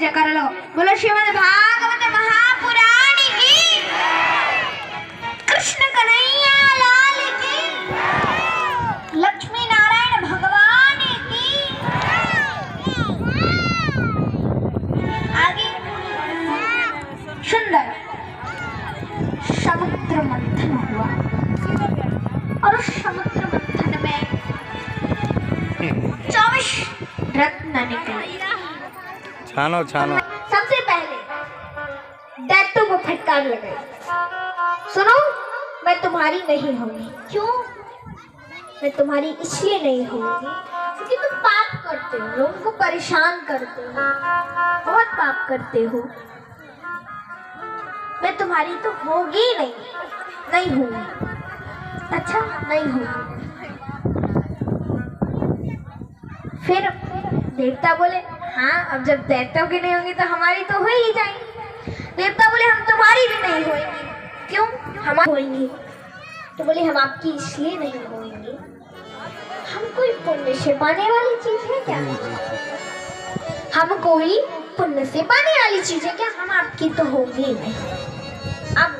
जयकारा लो। बोलो श्रीमद् भागवत महापुराण की, कृष्ण कन्हैया लाल की, लक्ष्मी नारायण भगवान की। आगे सुंदर समुद्र मंथन हुआ और उस समुद्र मंथन में 24 रत्न निकले। छानो छानो। सबसे पहले दैत्यों को फटकार लगाई, सुनो मैं तुम्हारी नहीं होगी। क्यों? मैं तुम्हारी इसलिए नहीं होगी क्योंकि तुम पाप करते हो, लोगों को परेशान करते हो, बहुत पाप करते हो। मैं तुम्हारी तो होगी नहीं होगी। अच्छा नहीं होगी। फिर देवता बोले हाँ, अब जब दैत्यों की नहीं होंगी तो हमारी तो हो ही जाएंगी। देवता बोले हम तुम्हारी भी नहीं होंगी। क्यों? हमारी होंगी। तो बोले हम आपकी इसलिए नहीं होंगी, हम कोई पुण्य से पाने वाली चीज है क्या? हम कोई पुण्य से पाने वाली चीज है क्या? हम आपकी तो होंगी नहीं। अब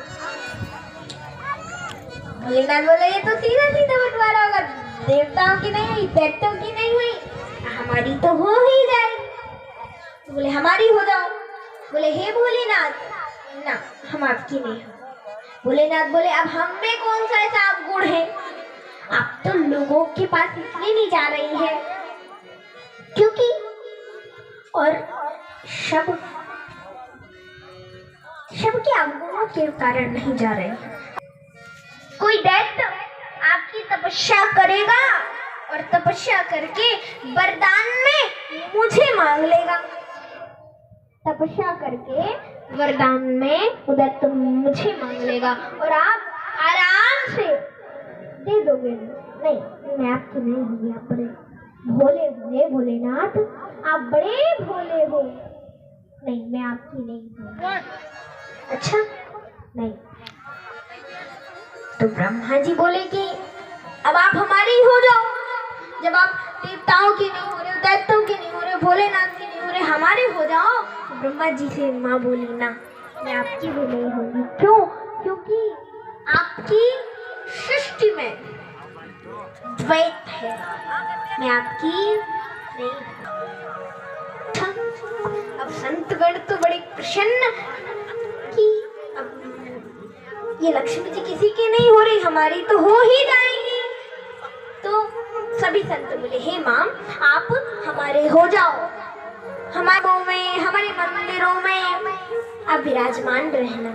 भोलेनाथ बोले ये तो सीधा सीधा बंटवारा होगा, देवताओं की नहीं हुई, दैत्यों की नहीं हुई, हमारी तो हो ही जाएगी। तो बोले हमारी हो जाओ। बोले हे भोलेनाथ ना, हम आपकी नहीं हो। भोलेनाथ बोले अब हम में कौन सा ऐसा आप गुण है, आप तो लोगों के पास इसलिए नहीं जा रही है क्योंकि और सब के अवगुणों के कारण नहीं जा रहे। कोई दैत्य आपकी तपस्या करेगा और तपस्या करके वरदान में मुझे मांग लेगा। तपस्या करके वरदान में उधर तो मुझे मांग लेगा और आप आराम से दे दोगे। नहीं, मैं आपकी नहीं होगी, आप बड़े भोले हो भोलेनाथ, आप बड़े भोले हो। नहीं, मैं आपकी नहीं हूँ। अच्छा नहीं। तो ब्रह्मा जी बोले कि अब आप हमारी हो जाओ। जब आप देवताओं की नहीं हो रहे, दैत्यों की नहीं हो रहे, भोलेनाथ की नहीं हो रहे, हमारे हो जाओ। तो ब्रह्मा जी से माँ बोली ना, मैं आपकी भी नहीं होगी। क्यों? क्योंकि आपकी सृष्टि में द्वैत है, मैं आपकी नहीं। अब संतगण तो बड़े प्रसन्न कि अब ये लक्ष्मी जी किसी की नहीं हो रही, हमारी तो हो ही जाएगी। तो सभी संत बोले हे मां, आप हमारे हो जाओ, हमारे में, हमारे मंदिरों में आप विराजमान रहना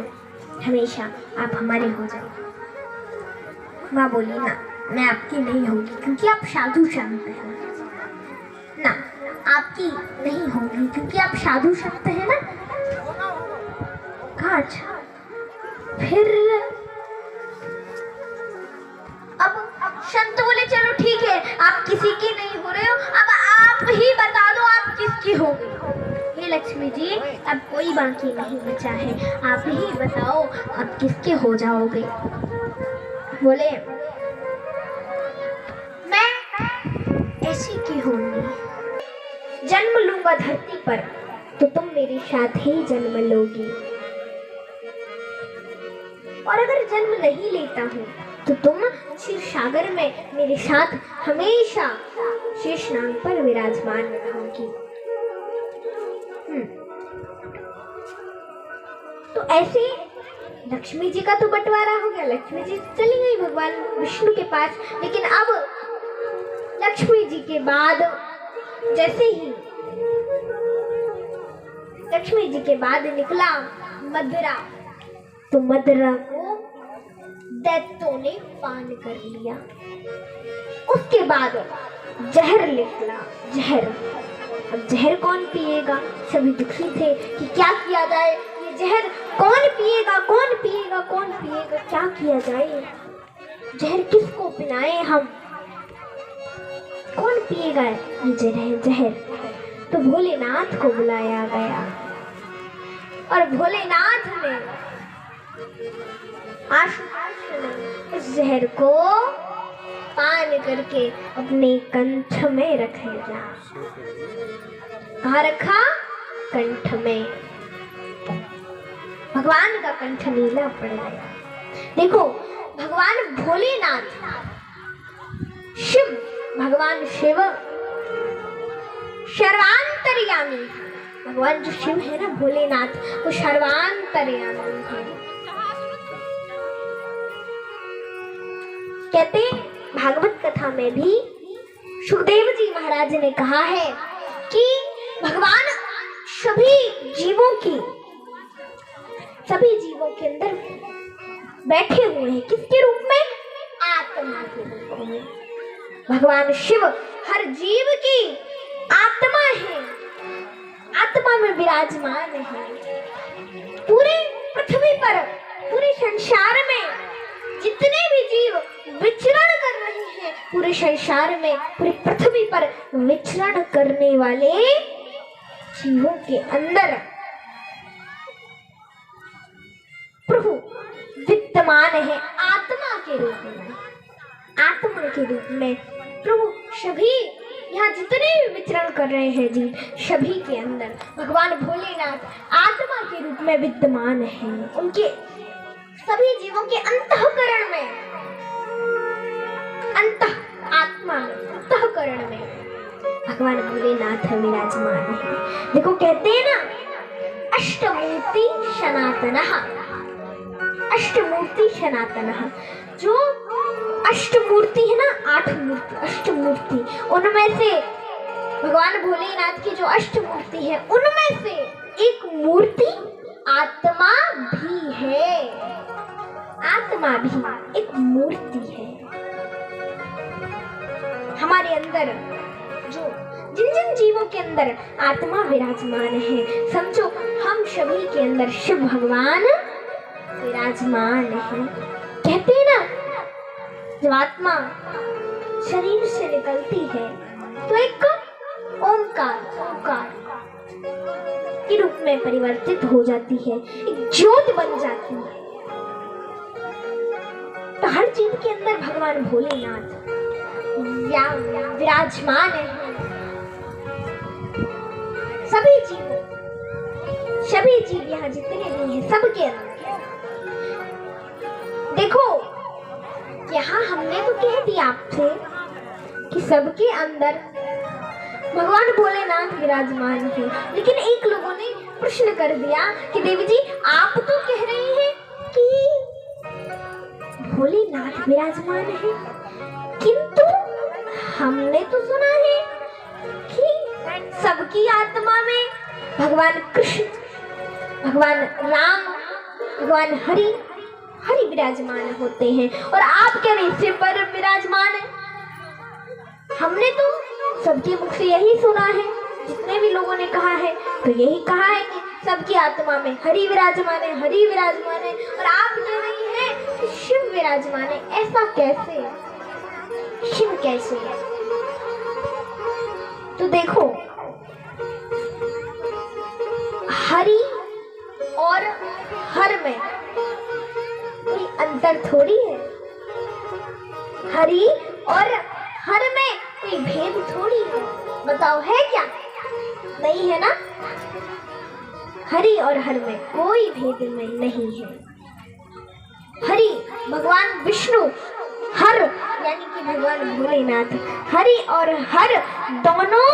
हमेशा, आप हमारे हो जाओ। माँ बोली ना, मैं आपकी नहीं होगी क्योंकि आप साधु संत हैं ना, आपकी नहीं होगी क्योंकि आप साधु संत हैं ना। कहा अच्छा। फिर अब संत बोले चलो ठीक है, आप किसी की नहीं हो रहे हो, अब आप ही बता दो आप किसकी होगी। हे लक्ष्मी जी, अब कोई बाकी नहीं बचा है, आप ही बताओ अब किसके हो जाओगे। बोले मैं ऐसी की होंगी, जन्म लूंगा धरती पर तो तुम मेरे साथ ही जन्म लोगी, और अगर जन्म नहीं लेता हूँ तो तुम क्षीर सागर में मेरे साथ हमेशा शेषनाग पर विराजमान रहोगी। तो ऐसे लक्ष्मी जी का तो बंटवारा हो गया, लक्ष्मी जी चली गई भगवान विष्णु के पास। लेकिन अब लक्ष्मी जी के बाद जैसे ही लक्ष्मी जी के बाद निकला मदरा, तो मदरा को दैत्यों ने पान कर लिया। उसके बाद जहर निकला, जहर। अब जहर कौन पिएगा? सभी दुखी थे कि क्या किया जाए, ये जहर कौन पिएगा, कौन पिएगा, कौन पिएगा, क्या किया जाए, जहर किसको पिलाएं हम, कौन पिएगा ये जहर। तो भोलेनाथ को बुलाया गया और भोलेनाथ ने इस जहर को पान करके अपने कंठ में रख लिया। कहाँ रखा? कंठ में। भगवान का कंठ नीला पड़ गया। देखो भगवान भोलेनाथ, शिव, भगवान शिव सर्वांतर्यामी, भगवान जो शिव है ना भोलेनाथ, वो सर्वांतर्यामी है। कहते भागवत कथा में भी सुखदेव जी महाराज ने कहा है कि भगवान सभी जीवों के अंदर बैठे हुए हैं। किसके रूप में? आत्मा के रूप में। भगवान शिव हर जीव की आत्मा है, आत्मा में विराजमान है। पूरे पृथ्वी पर, पूरे संसार में जितने भी जीव विचरण कर रहे हैं, पूरे संसार में, पूरी पृथ्वी पर विचरण करने वाले जीवों के अंदर प्रभु विद्यमान है आत्मा के रूप में। आत्मा के रूप में प्रभु सभी यहाँ जितने भी विचरण कर रहे हैं जीव, सभी के अंदर भगवान भोलेनाथ आत्मा के रूप में विद्यमान है। उनके सभी जीवों के अंतःकरण में, आत्मा में, अंतःकरण में भगवान भोलेनाथ विराजमान है। देखो कहते हैं ना, अष्टमूर्ति सनातनः, अष्टमूर्ति सनातनः। जो अष्टमूर्ति है ना, 8 मूर्ति, अष्टमूर्ति, उनमें से भगवान भोलेनाथ की जो अष्टमूर्ति है, उनमें से एक मूर्ति आत्मा भी है। आत्मा भी एक मूर्ति है। हमारे अंदर जो जिन जिन जीवों के अंदर आत्मा विराजमान है, समझो हम सभी के अंदर शिव भगवान विराजमान है। कहते हैं ना, जब आत्मा शरीर से निकलती है तो एक ओंकार के रूप में परिवर्तित हो जाती है, एक ज्योत बन जाती है। तो हर जीव के अंदर भगवान भोलेनाथ विराजमान है। सभी जीव यहाँ जितने भी हैं, सबके अंदर। देखो यहाँ हमने तो कह दिया आपसे कि सबके अंदर भगवान भोलेनाथ विराजमान है, लेकिन एक लोगों ने प्रश्न कर दिया कि देवी जी आप तो कह रहे हैं कि भोलेनाथ विराजमान है, किंतु हमने तो सुना है कि सबकी आत्मा में भगवान कृष्ण, भगवान राम, भगवान हरि विराजमान होते हैं, और आप कह रहे सिर पर विराजमान है। हमने तो सबके मुख से यही सुना है, जितने भी लोगों ने कहा है तो यही कहा है कि सबकी आत्मा में हरि विराजमान है, हरि विराजमान है, और आप कह रही हैं कि शिव विराजमान है। ऐसा कैसे? शिव कैसे? तो देखो, हरि और हर में कोई अंतर थोड़ी है। हरि और हर में कोई भेद थोड़ी है। बताओ है क्या? नहीं है ना। हरि और हर में कोई भेद में नहीं है। हरि भगवान विष्णु, हर यानी कि भगवान भोलेनाथ, हरि और हर दोनों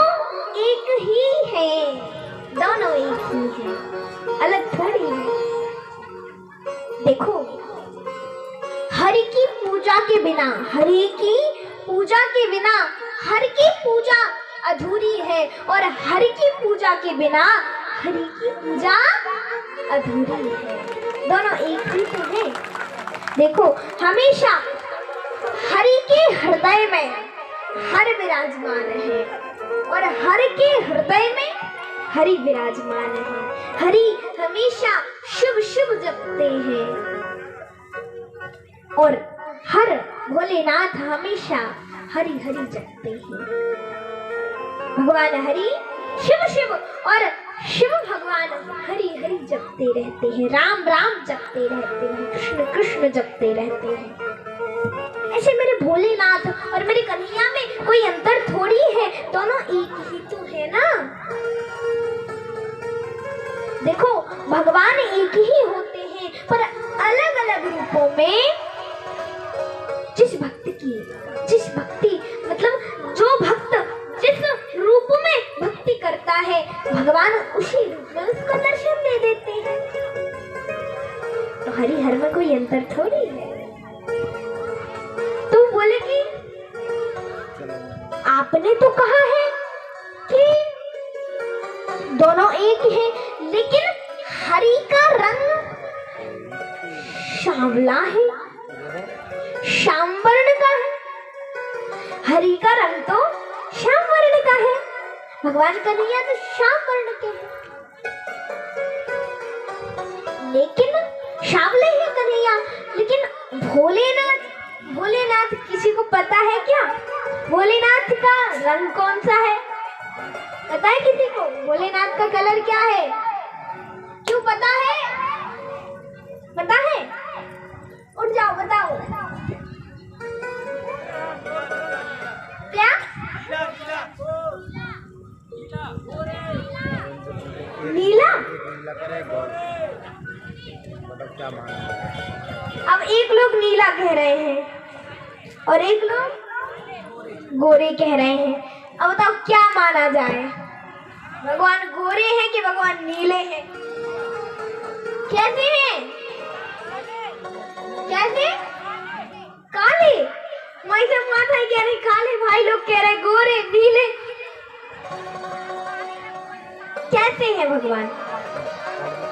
एक ही है, दोनों एक ही है, अलग थोड़ी है। देखो, हरि की पूजा के बिना, हरि की पूजा के बिना हरि की पूजा अधूरी है, और हरि की पूजा के बिना हरि की पूजा अधूरी है। दोनों एक ही तो है। देखो, हमेशा हरि के हृदय में हर विराजमान है, और हर के हृदय में हरि विराजमान है। हरि हमेशा शिव शिव जपते हैं, और हर भोलेनाथ हमेशा हरि हरि जपते हैं। भगवान हरि शिव शिव और शिव भगवान हरि हरि जपते रहते हैं, राम राम जपते रहते हैं, कृष्ण कृष्ण जपते रहते हैं। ऐसे मेरे भोलेनाथ और मेरी कन्हैया में कोई अंतर थोड़ी है, दोनों एक ही तो है ना। देखो भगवान एक ही होते हैं पर अलग अलग रूपों में। जिस भक्ति मतलब जो भक्त जिस रूप में भक्ति करता है भगवान उसी रूप में उसको दर्शन दे देते हैं। तो हरिहर में कोई अंतर थोड़ी है। तो बोले कि आपने तो कहा है कि दोनों एक है, लेकिन हरि का रंग सांवला है, श्याम वर्ण का है। हरि का रंग तो श्याम वर्ण का है, भगवान कन्हैया तो श्याम वर्ण के हैं। लेकिन सांवले है कन्हैया, लेकिन भोलेनाथ किसी को पता है क्या? भोलेनाथ का रंग कौन सा है? पता है किसी को? भोलेनाथ का कलर क्या है? क्यों पता है? पता है? उठ जाओ बताओ। क्या? नीला। अब एक लोग नीला कह रहे हैं और एक लोग गोरे कह रहे हैं। अब बताओ क्या माना जाए? भगवान गोरे हैं कि भगवान नीले हैं? कैसे हैं? कैसे? काले। मैं सब माता कह रही काले, भाई लोग कह रहे गोरे नीले। कैसे हैं भगवान?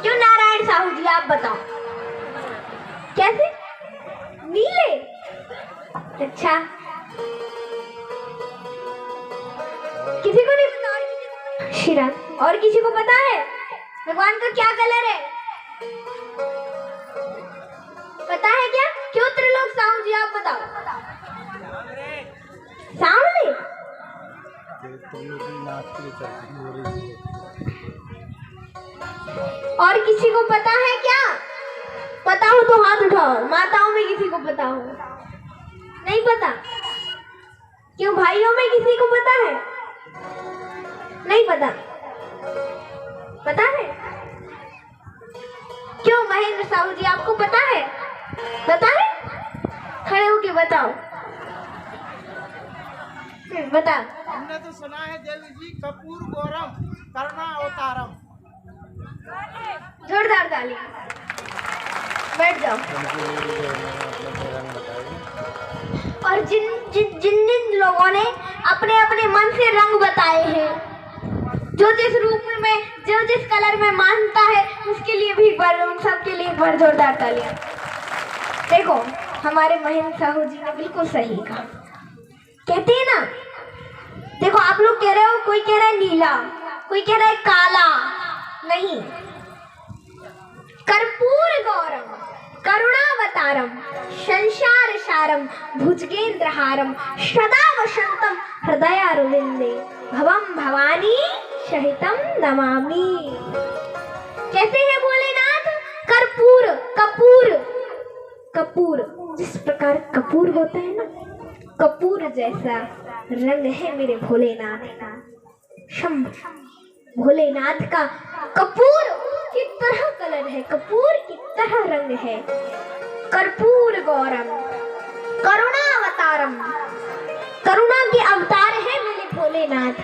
क्यों नारायण साहू जी आप बताओ कैसे? नीले। अच्छा किसी को नहीं पता? श्रीराम और किसी को पता है भगवान का क्या कलर है? पता है क्या? क्यों त्रिलोक साहू जी आप बताओ। सांवले। और किसी को पता है क्या? पता हो तो हाथ उठाओ। माताओं में किसी को पता हो? नहीं पता? क्यों भाइयों में किसी को पता है? नहीं पता? पता है? क्यों महेंद्र साहू जी आपको पता है? पता है? खड़े होके बताओ। बता। हमने तो सुना है देवी जी कपूर गौरम करुणा अवतारम। जोरदार ताली। बैठ जाओ। और जिन लोगों ने अपने अपने मन से रंग बताए हैं, जो जिस रूप में जो जिस कलर में मानता है उसके लिए भी एक बार, उन सबके लिए एक बार जोरदार तालियां। देखो हमारे महेंद्र साहू जी ने बिल्कुल सही कहा। कहते हैं ना, देखो आप लोग कह रहे हो, कोई कह रहा है नीला, कोई कह रहा है काला। नहीं, कर्पूर गौरम करुणावतारम संसार सारम भुजगेंद्रहारम सदा वसंतम हृदयारविंदे भवम भवानी सहितम नमामि। कैसे है भोलेनाथ? कर्पूर कपूर कपूर, जिस प्रकार कपूर होता है ना, कपूर जैसा रंग है मेरे भोलेनाथ का। शंभु भोलेनाथ का कपूर की तरह कलर है, कपूर की तरह रंग है। कर्पूर गौरम करुणावतारम, करुणा के अवतार है मेरे भोलेनाथ।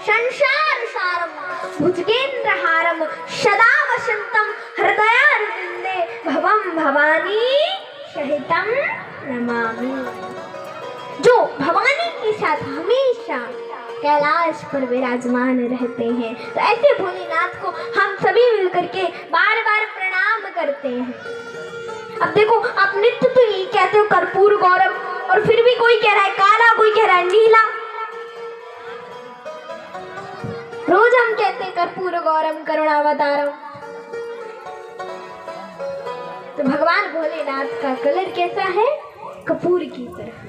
संसार सारम भुजगेंद्रहारम सदा वसंतम हृदयारविंदे भवम भवानी सहितम नमामि। जो भवानी के साथ हमेशा कैलाश पर विराजमान रहते हैं, तो ऐसे भोलेनाथ को हम सभी मिलकर के बार बार प्रणाम करते हैं। अब देखो आप नित्य तो यही कहते हो कर्पूर गौरम, और फिर भी कोई कह रहा है काला, कोई कह रहा है नीला। रोज हम कहते हैं कर्पूर गौरम करुणावतारम। तो भगवान भोलेनाथ का कलर कैसा है? कपूर की तरह।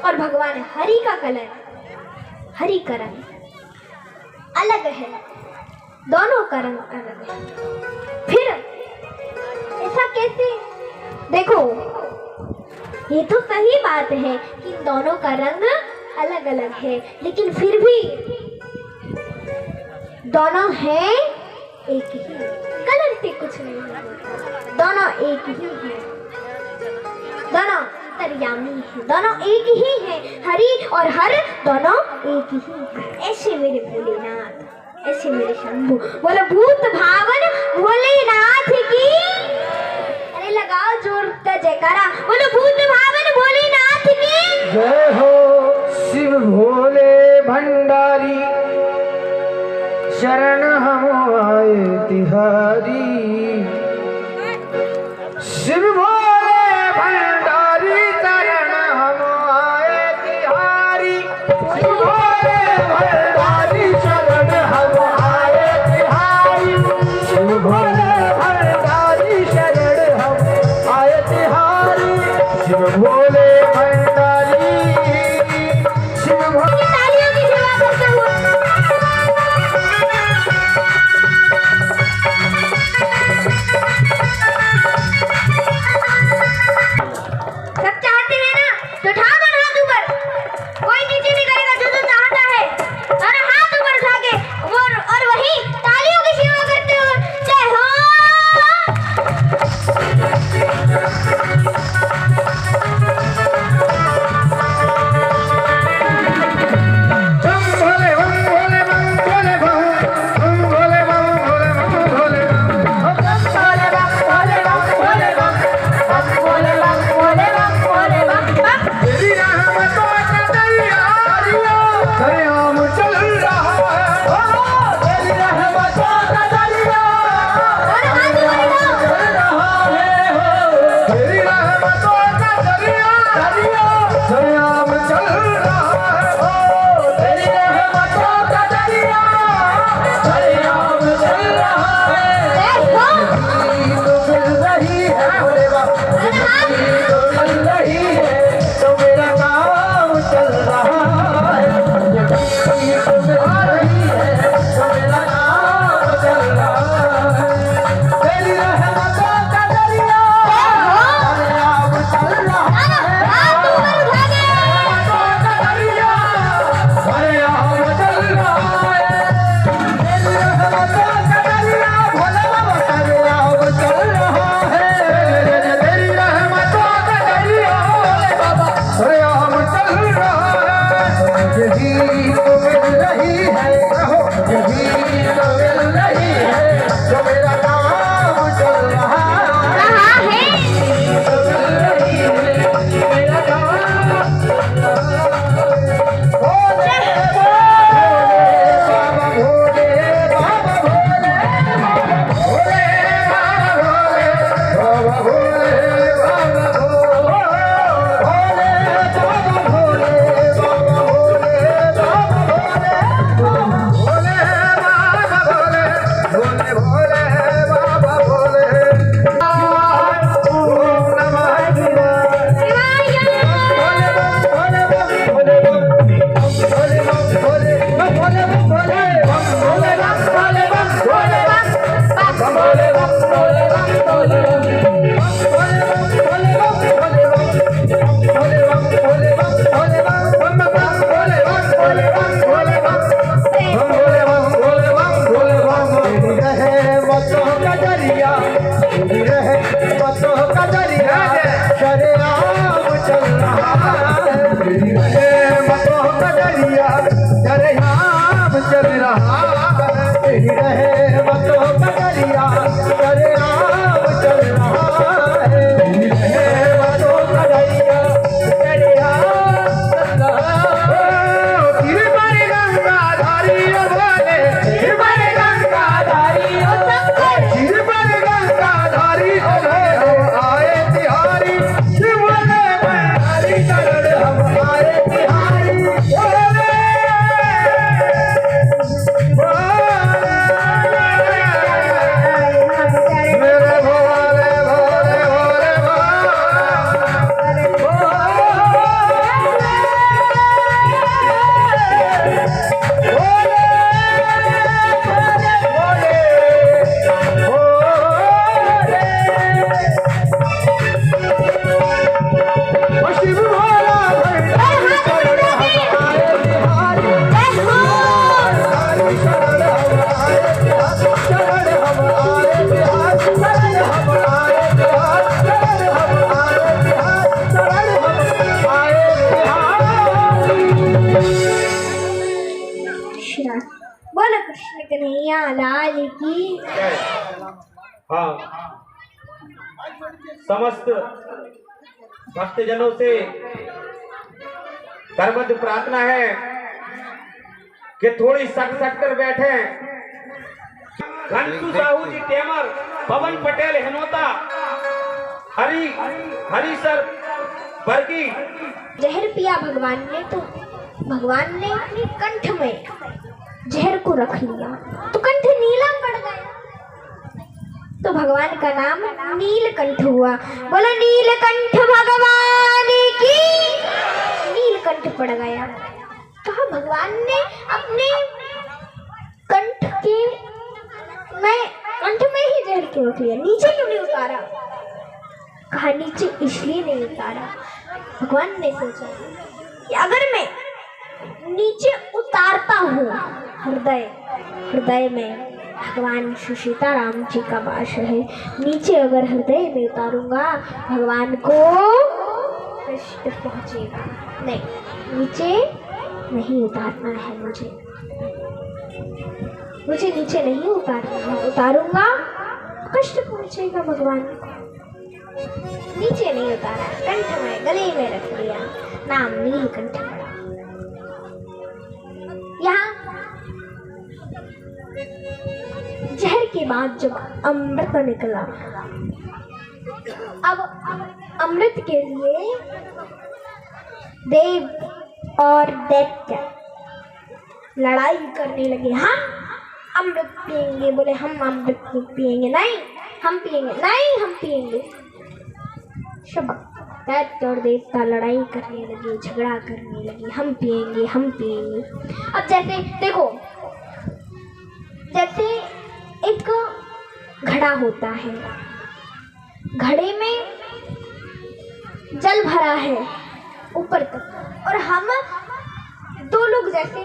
और भगवान हरि का कलर, हरि का रंग अलग है, दोनों का रंग अलग है। फिर ऐसा कैसे? देखो ये तो सही बात है कि दोनों का रंग अलग अलग है, लेकिन फिर भी दोनों हैं एक ही। कलर से कुछ नहीं है, दोनों एक ही हैं, दोनों अंतर्यामी हैं, दोनों एक ही हैं। हरि और हर दोनों एक ही हैं। ऐसे मेरे भोलेनाथ, ऐसे मेरे शंभू। बोलो भूत भावन भोलेनाथ की। अरे लगाओ जोर का जयकारा, बोलो भूत भावन भोलेनाथ की। जय हो शिव भोले भंडारी, शरण हम आए तिहारी। शिव भोले भंडारी, शरण हम आए तिहारी। शिव भोले भंडारी, शरण हम आए तिहारी। शिव भोले भंडारी, शरण हम आए तिहारी। शिव भोले भंडारी, शिव भोले। तालियों की सेवा करते हुए बोलो कृष्ण कन्हैया लाल की। हाँ, समस्त भक्तजनों से करबद्ध प्रार्थना है कि थोड़ी सट सट कर बैठे। घनसू साहू जी टेमर, पवन पटेल हिनोता, हरी सर बर्गी। जहर पिया भगवान ने तो भगवान ने अपने कंठ में जहर को रख लिया तो कंठ नीला पड़ गया, तो भगवान का नाम नीलकंठ हुआ। बोलो नीलकंठ भगवान की। नीलकंठ पड़ गया, कहा भगवान ने अपने कंठ में ही जहर क्यों रख लिया, नीचे क्यों नहीं उतारा? कहा नीचे इसलिए नहीं उतारा, भगवान ने सोचा कि अगर मैं नीचे उतारता हूँ हृदय में भगवान श्री सीताराम जी का वास है, नीचे अगर हृदय में उतारूंगा भगवान को कष्ट पहुंचेगा। नहीं, नीचे नहीं उतारना है मुझे नीचे नहीं उतारना है, उतारूंगा कष्ट पहुंचेगा भगवान को। नीचे नहीं उतारा, कंठ में गले में रख लिया, नाम नीलकंठ पड़ा। यहाँ जहर के बाद जब अमृत निकला, अब अमृत के लिए देव और दैत्य लड़ाई करने लगे। हम अमृत पिएंगे, बोले हम अमृत पिएंगे, नहीं हम पिएंगे, नहीं हम पिएंगे। सब दैत्य और देवता लड़ाई करने लगे, झगड़ा करने लगे, हम पिएंगे हम पिएंगे। अब जैसे देखो, जैसे एक घड़ा होता है, घड़े में जल भरा है ऊपर तक, और हम दो लोग जैसे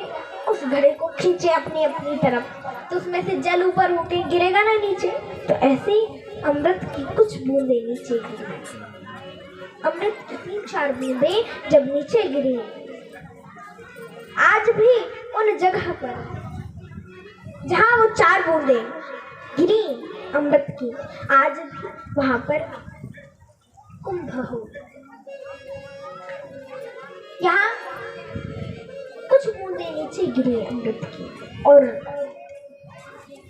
उस घड़े को खींचे अपनी अपनी तरफ, तो उसमें से जल ऊपर होके गिरेगा ना नीचे, तो ऐसे ही अमृत की कुछ बूंदे नीचे गिरी। अमृत की 3-4 बूंदे जब नीचे गिरी, आज भी उन जगह पर जहाँ वो 4 बूंदे गिरी अमृत की, आज भी वहां पर कुंभ हो। यहाँ कुछ बूंदे नीचे गिरी अमृत की, और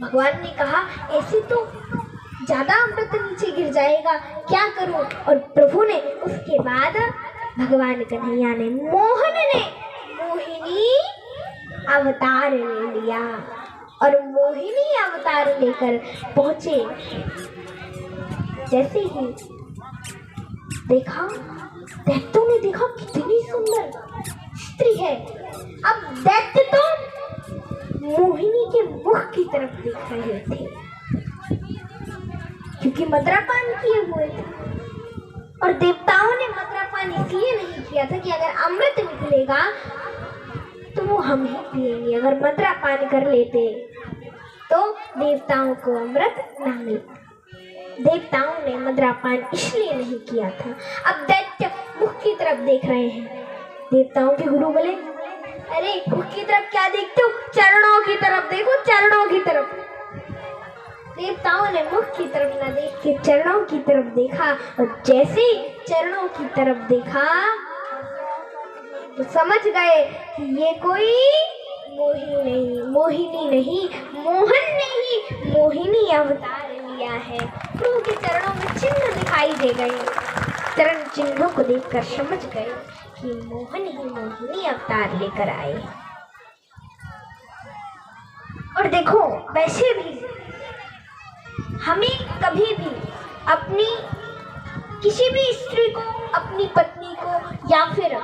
भगवान ने कहा ऐसे तो ज्यादा अमृत नीचे गिर जाएगा, क्या करूं? और प्रभु ने उसके बाद भगवान कन्हैया ने मोहिनी अवतार ले लिया, और मोहिनी अवतार लेकर पहुंचे। जैसे ही देखा, दैत्यों ने देखा कितनी सुंदर स्त्री है। अब दैत्य तो मोहिनी के मुख की तरफ देख रहे थे, क्योंकि मद्रापान किए हुए थे, और देवताओं ने मद्रापान इसलिए नहीं किया था कि अगर अमृत निकलेगा तो वो हम ही पिएंगे, अगर मद्रापान कर लेते तो देवताओं को अमृत न मिलता। देवताओं ने मद्रापान इसलिए नहीं किया था। अब दैत्य मुख की तरफ देख रहे हैं। देवताओं के गुरु बोले, अरे मुख की तरफ क्या देखते हो, चरणों की तरफ देखो, चरणों की तरफ। देवताओं ने मुख की तरफ न देख के चरणों की तरफ देखा, और जैसे ही चरणों की तरफ देखा तो समझ गए कि ये कोई मोहिनी नहीं, मोहन नहीं, मोहिनी अवतार लिया है। प्रभु के चरणों में चिन्ह दिखाई दे गए, चरण चिन्हों को देखकर समझ गए कि मोहन ही मोहिनी अवतार लेकर आए। और देखो, वैसे भी हमें कभी भी अपनी किसी भी स्त्री को, अपनी पत्नी को या फिर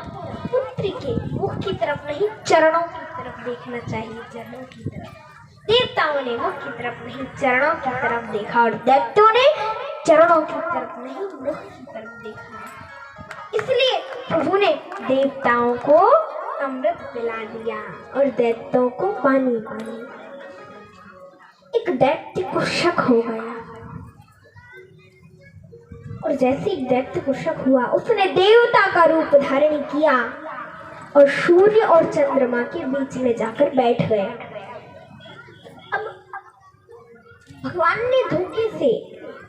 पुत्री के मुख की तरफ नहीं, चरणों की तरफ देखना चाहिए, चरणों की तरफ। देवताओं ने मुख की तरफ नहीं, चरणों की तरफ देखा, और दैत्यों ने चरणों की तरफ नहीं, मुख की तरफ देखा। इसलिए प्रभु ने देवताओं को अमृत पिला दिया और दैत्यों को पानी पानी। एक दैत्य को शक हो गया, और जैसे ही दैत्य को शक हुआ, उसने देवता का रूप धारण किया और सूर्य और चंद्रमा के बीच में जाकर बैठ गया। भगवान ने धोखे से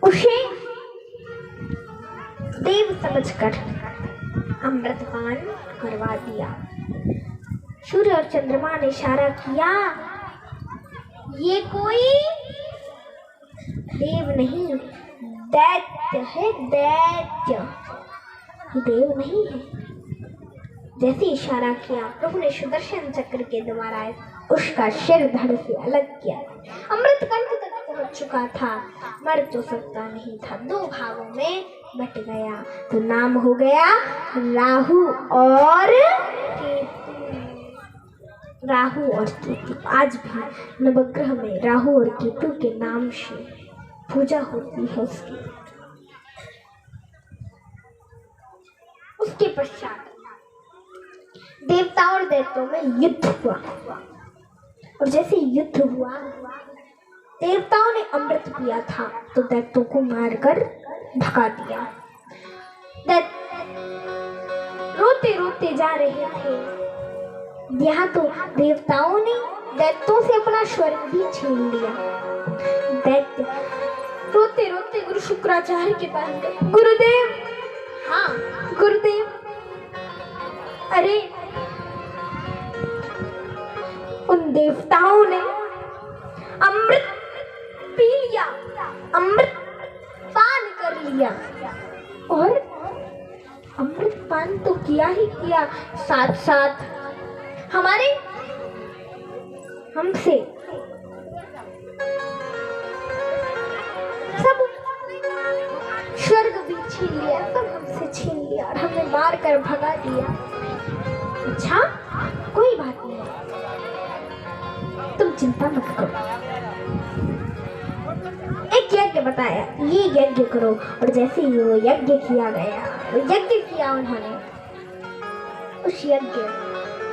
उसे देव समझकर अमृतपान करवा दिया। सूर्य और चंद्रमा ने इशारा किया, ये कोई देव नहीं, दैत्य है, दैत्य, देव नहीं है। जैसे इशारा किया, प्रभु ने सुदर्शन चक्र के द्वारा उसका सिर धड़ से अलग किया। अमृत कंठ तक पहुंच चुका था, मर तो सकता नहीं था, दो भागों में बट गया, तो नाम हो गया राहु और केतु। राहु और केतु आज भी नवग्रह में राहु और केतु के नाम से पूजा होती है उसकी। उसके पश्चात देवताओं और दैत्यों में युद्ध हुआ, और जैसे युद्ध हुआ, देवताओं ने अमृत पिया था तो दैत्यों को मारकर भगा दिया। रोते रोते जा रहे थे। यहाँ तो देवताओं ने दैत्यों से अपना स्वर्ग भी छीन लिया। दैत्य रोते रोते गुरु शुक्राचार्य के पास गए। गुरुदेव, हाँ गुरुदेव, अरे उन देवताओं ने अमृत पी लिया, अमृत पान कर लिया, और अमृत पान तो किया ही किया, साथ साथ हमसे सब स्वर्ग भी छीन लिया, सब हमसे छीन लिया और हमें मार कर भगा दिया। अच्छा, कोई बात नहीं, तुम चिंता मत करो। एक यज्ञ बताया, ये यज्ञ करो, और जैसे ही वो यज्ञ किया गया, वो यज्ञ किया उन्होंने। उस यज्ञ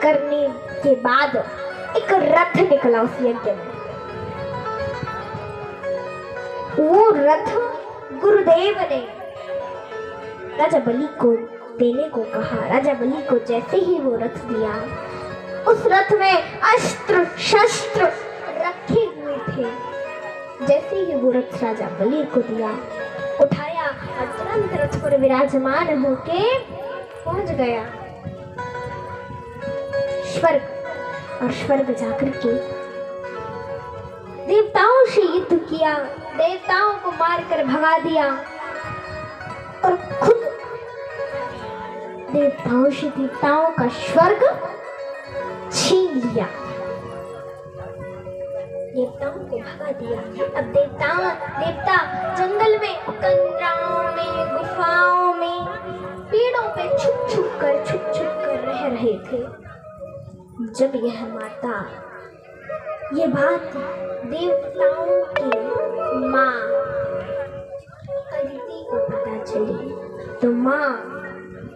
करने के बाद एक रथ निकला उस यज्ञ में। वो रथ गुरुदेव ने राजा बलि को देने को कहा। राजा बलि को जैसे ही वो रथ दिया, उस रथ में अस्त्र शस्त्र रखे हुए थे। जैसे ही वो रथ राजा बलि को दिया, उठाया और तुरंत रथ पर विराजमान होके पहुंच गया स्वर्ग। और स्वर्ग जाकर के देवताओं से युद्ध किया, देवताओं को मारकर भगा दिया, और खुद देवताओं से देवताओं का स्वर्ग छीन लिया, देवताओं को भगा दिया। अब देवता जंगल में, कंदराओं में, गुफाओं में, पेड़ों पे छुप छुप कर रह रहे थे। जब यह माता, ये बात देवताओं की माँ अदिति को पता चली, तो माँ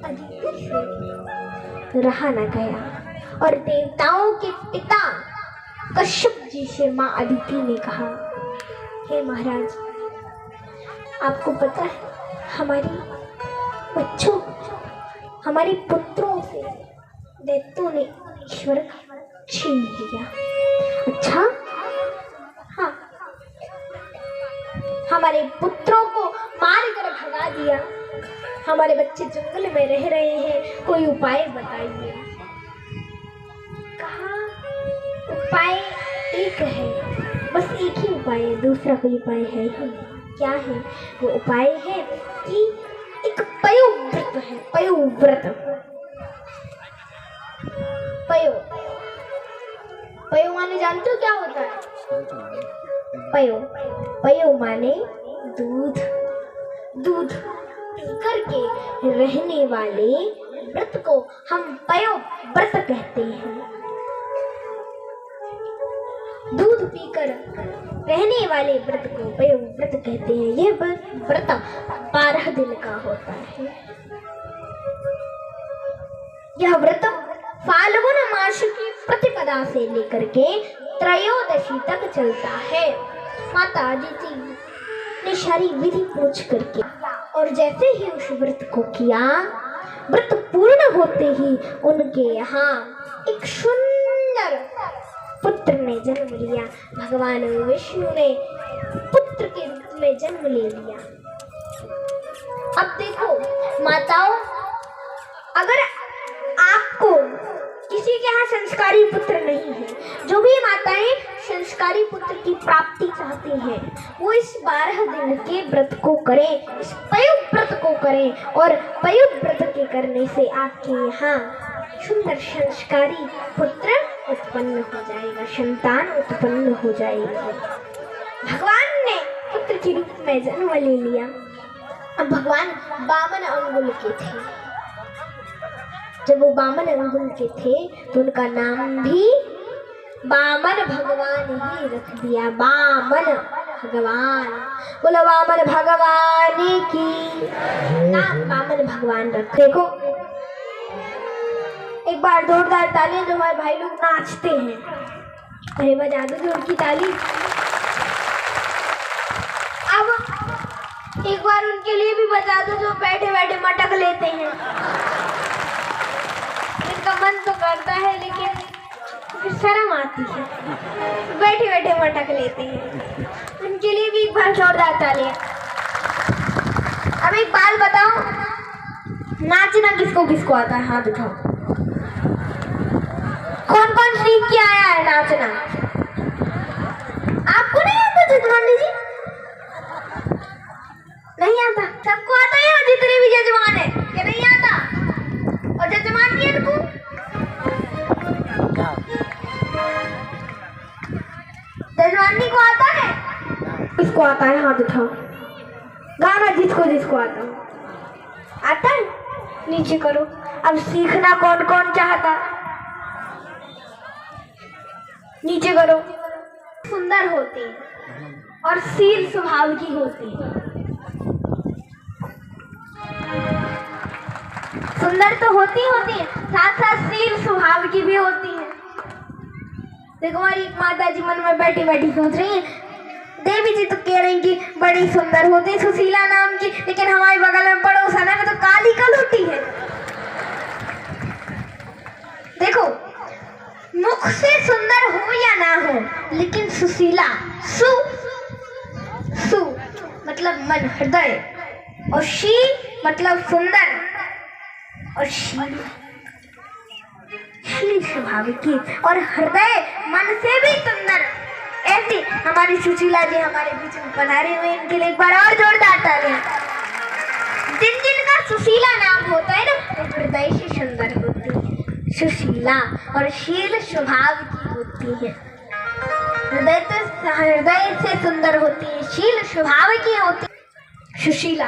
अदिति से रहा न गया, और देवताओं के पिता कश्यप जी से माँ अदिति ने कहा, हे महाराज, आपको पता है हमारी बच्चों, हमारे पुत्रों से दैत्यों ने ईश्वर छीन लिया। अच्छा, हाँ, हमारे पुत्रों को मार कर भगा दिया, हमारे बच्चे जंगल में रह रहे हैं, कोई उपाय बताइए। कहा, उपाय एक है, बस एक ही उपाय है, दूसरा कोई उपाय है ही। क्या है वो उपाय? है कि एक पयोव्रत है, पयोव्रत। पयो माने जानते हो क्या होता है? पयो माने दूध। दूध पीकर के रहने वाले व्रत को हम पयो व्रत कहते हैं। दूध पीकर रहने वाले व्रत को पयो व्रत कहते हैं। यह व्रत 12 दिन का होता है। यह व्रत फाल्गुन मास की प्रतिपदा से लेकर के त्रयोदशी तक चलता है। माता अदिति ने सारी विधि पूछ करके, और जैसे ही उस व्रत को किया, व्रत पूर्ण होते ही उनके यहाँ एक सुंदर पुत्र ने जन्म लिया। भगवान विष्णु ने पुत्र के रूप में जन्म ले लिया। अब देखो माताओं, अगर आपको किसी के यहाँ संस्कारी पुत्र नहीं है, जो भी माताएं संस्कारी पुत्र की प्राप्ति चाहती हैं, वो इस 12 दिन के व्रत को करें, इस पयुग व्रत को करें। और पयुग व्रत के करने से आपके यहाँ सुंदर संस्कारी पुत्र उत्पन्न हो जाएगा, संतान उत्पन्न हो जाएगी। भगवान ने पुत्र के रूप में जन्म ले लिया। अब भगवान 52 अंगुल के थे। जब वो 52 अंगुल के थे तो उनका नाम भी वामन भगवान ही रख दिया। वामन भगवान, बोलो वामन भगवान की, नाम वामन भगवान रख। देखो एक बार जोरदार तालियां जो हमारे भाई लोग नाचते हैं, अरे बजा दो जो उनकी ताली। अब एक बार उनके लिए भी बजा दो जो बैठे बैठे मटक लेते हैं। इनका मन तो करता है लेकिन फिर शर्म आती है, बैठे बैठे मटक लेते हैं। उनके लिए भी एक बार जोरदार तालियां। अब एक बात बताओ, नाचना किसको किसको आता है? हाथ उठाओ। कौन कौन सीख के आया है नाचना? आपको नहीं आता जजमानी जी? नहीं आता? सबको आता है? जितने भी जजमान है क्या नहीं आता? और जजमान की इनको जजमानी को आता है? किसको आता है? हाथ उठाओ। गाना जिसको जिसको आता है। आता है? नीचे करो। अब सीखना कौन कौन चाहता? नीचे करो। सुंदर होती और शील स्वभाव की होती है। सुंदर तो होती है, साथ साथ शील स्वभाव की भी होती है। देखो हमारी एक माता जी मन में बैठी बैठी सोच रही है, देवी जी तो कह रही कि बड़ी सुंदर होती है सुशीला नाम की, लेकिन हमारे बगल में पड़ोसन है तो काली कलूटी है। देखो मुख से सुंदर हो या ना हो, लेकिन सुशीला, सु मतलब मन, हृदय, और शी मतलब सुंदर, और शील स्वभाव की, और हृदय मन से भी सुंदर। ऐसी हमारी सुशीला जी हमारे बीच में पधारे हुए, इनके लिए एक बार और जोरदार तालियां। जिन जिनका सुशीला नाम होता है ना, वो हृदय से सुंदर होती है। सुशीला और शील स्वभाव की होती है। हृदय से सुंदर होती है, शील स्वभाव की होती है सुशीला।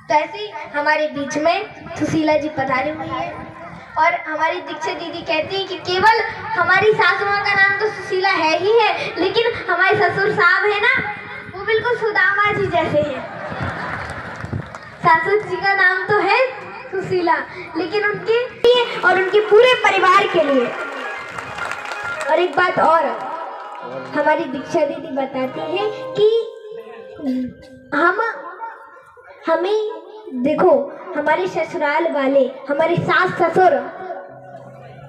तो ऐसे हमारे बीच में सुशीला जी पधारी हुई है। और हमारी दीक्षित दीदी कहती है कि केवल हमारी सासू माँ का नाम तो सुशीला है ही है, लेकिन हमारे ससुर साहब है ना, वो बिल्कुल सुदामा जी जैसे हैं। सासू जी का नाम तो है सुशीला, लेकिन उनके लिए और उनके पूरे परिवार के लिए। और एक बात और हमारी दीक्षा दीदी बताती है कि हमें देखो, हमारे ससुराल वाले, हमारे सास ससुर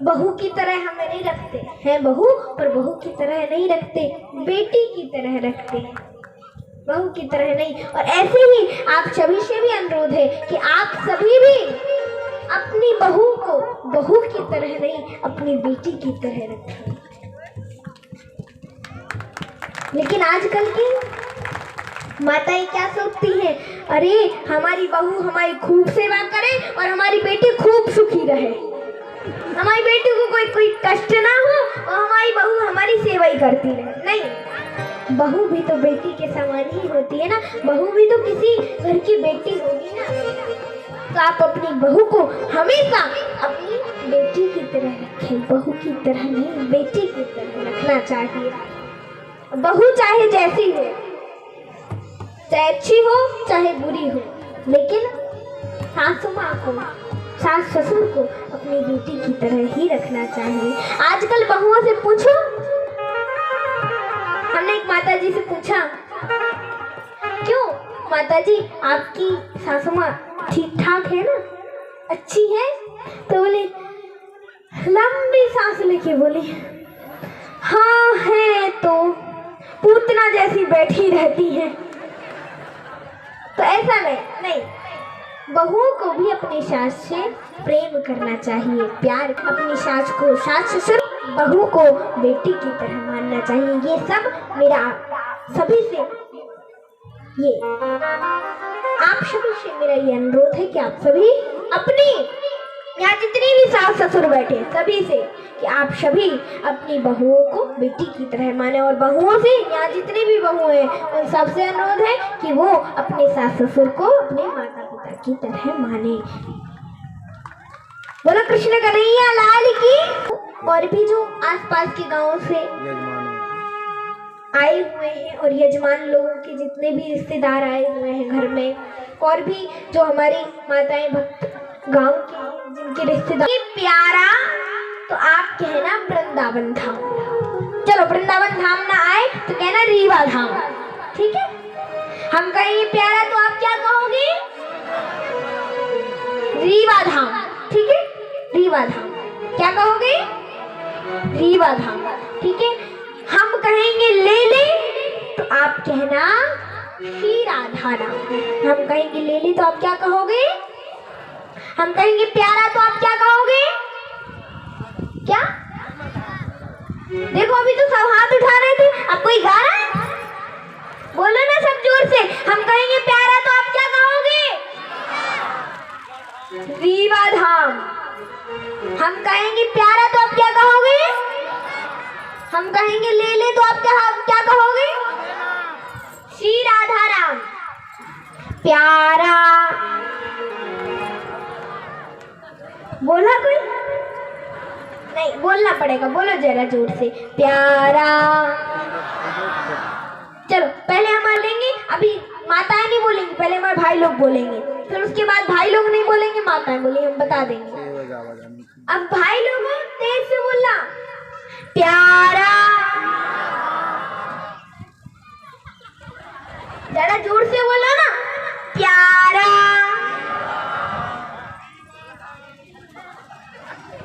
बहू की तरह हमें नहीं रखते हैं, बहू पर बहू की तरह नहीं रखते, बेटी की तरह रखते हैं, बहू की तरह नहीं। और ऐसे ही आप सभी से भी अनुरोध है कि आप सभी भी अपनी बहू को बहू की तरह नहीं, अपनी बेटी की तरह रखें। लेकिन आजकल की माताएं क्या सोचती हैं, अरे हमारी बहू हमारी खूब सेवा करे और हमारी बेटी खूब सुखी रहे, हमारी बेटी को कोई कष्ट ना हो और हमारी बहू हमारी सेवा ही करती रहे। नहीं, बहू भी तो बेटी के समान ही होती है ना, बहू भी तो किसी घर की बेटी होगी ना। तो आप अपनी बहू को हमेशा अपनी बेटी की तरह रखें, बहू की तरह नहीं, बेटी की तरह रखना चाहिए। बहू चाहे जैसी हो, चाहे अच्छी हो चाहे बुरी हो, लेकिन सासू माँ को, सास ससुर को अपनी बेटी की तरह ही रखना चाहिए। आजकल बहुओं से पूछो, हमने एक माता जी से पूछा, क्यों माता जी आपकी सासू माँ ठीक ठाक है ना, अच्छी है? तो बोले लंबी सांस लेके बोली, हाँ है तो पूतना जैसी बैठी रहती है। तो ऐसा नहीं, बहुओं को भी अपनी सास से प्रेम करना चाहिए, प्यार, अपनी सास को सास ससुर, बहू को बेटी की तरह मानना चाहिए। ये सब मेरा सभी से, ये आप सभी से मेरा ये अनुरोध है कि आप सभी अपनी, यहाँ जितनी भी सास ससुर बैठे सभी से, कि आप सभी अपनी बहुओं को बेटी की तरह माने, और बहुओं से, यहाँ जितनी भी बहुएं हैं उन सबसे अनुरोध है कि वो अपने सास ससुर को अपने माता पिता की तरह माने। बोलो कृष्ण कन्हैया लाल की। और भी जो आसपास के गांवों से आए हुए हैं और यजमान लोगों के जितने भी रिश्तेदार आए हुए हैं घर में, और भी जो हमारी माताएं भक्त गांव के जिनके रिश्तेदार, प्यारा तो आप कहना वृंदावन धाम। चलो वृंदावन धाम ना आए तो कहना रीवा धाम, ठीक है? हम कहेंगे प्यारा तो आप क्या कहोगे? रीवा धाम, ठीक है? रीवा धाम क्या कहोगे? रीवा धाम, ठीक है? हम कहेंगे ले ले तो आप कहना श्री राधा नाम। हम कहेंगे ले ले तो आप क्या कहोगे? हम कहेंगे प्यारा तो आप क्या कहोगे? क्या? देखो अभी तो सब हाथ उठा रहे थे, अब कोई गा रहा है? बोलो ना सब जोर से। हम कहेंगे प्यारा तो आप क्या कहोगे? रीवा धाम। हम कहेंगे प्यारा तो आप क्या कहोगे? हम कहेंगे ले ले तो आप क्या कहोगे? श्री राधा राम। प्यारा बोला कोई? नहीं, बोलना पड़ेगा, बोलो जरा जोर से, प्यारा। चलो पहले हम लेंगे, अभी माताएं नहीं बोलेंगी, पहले हमारे भाई लोग बोलेंगे, फिर उसके बाद भाई लोग नहीं बोलेंगे, माताएं बोलेंगी, हम बता देंगे। अब भाई लोगों तेज से बोलना, प्यारा। जरा जोर से बोलो ना, प्यारा।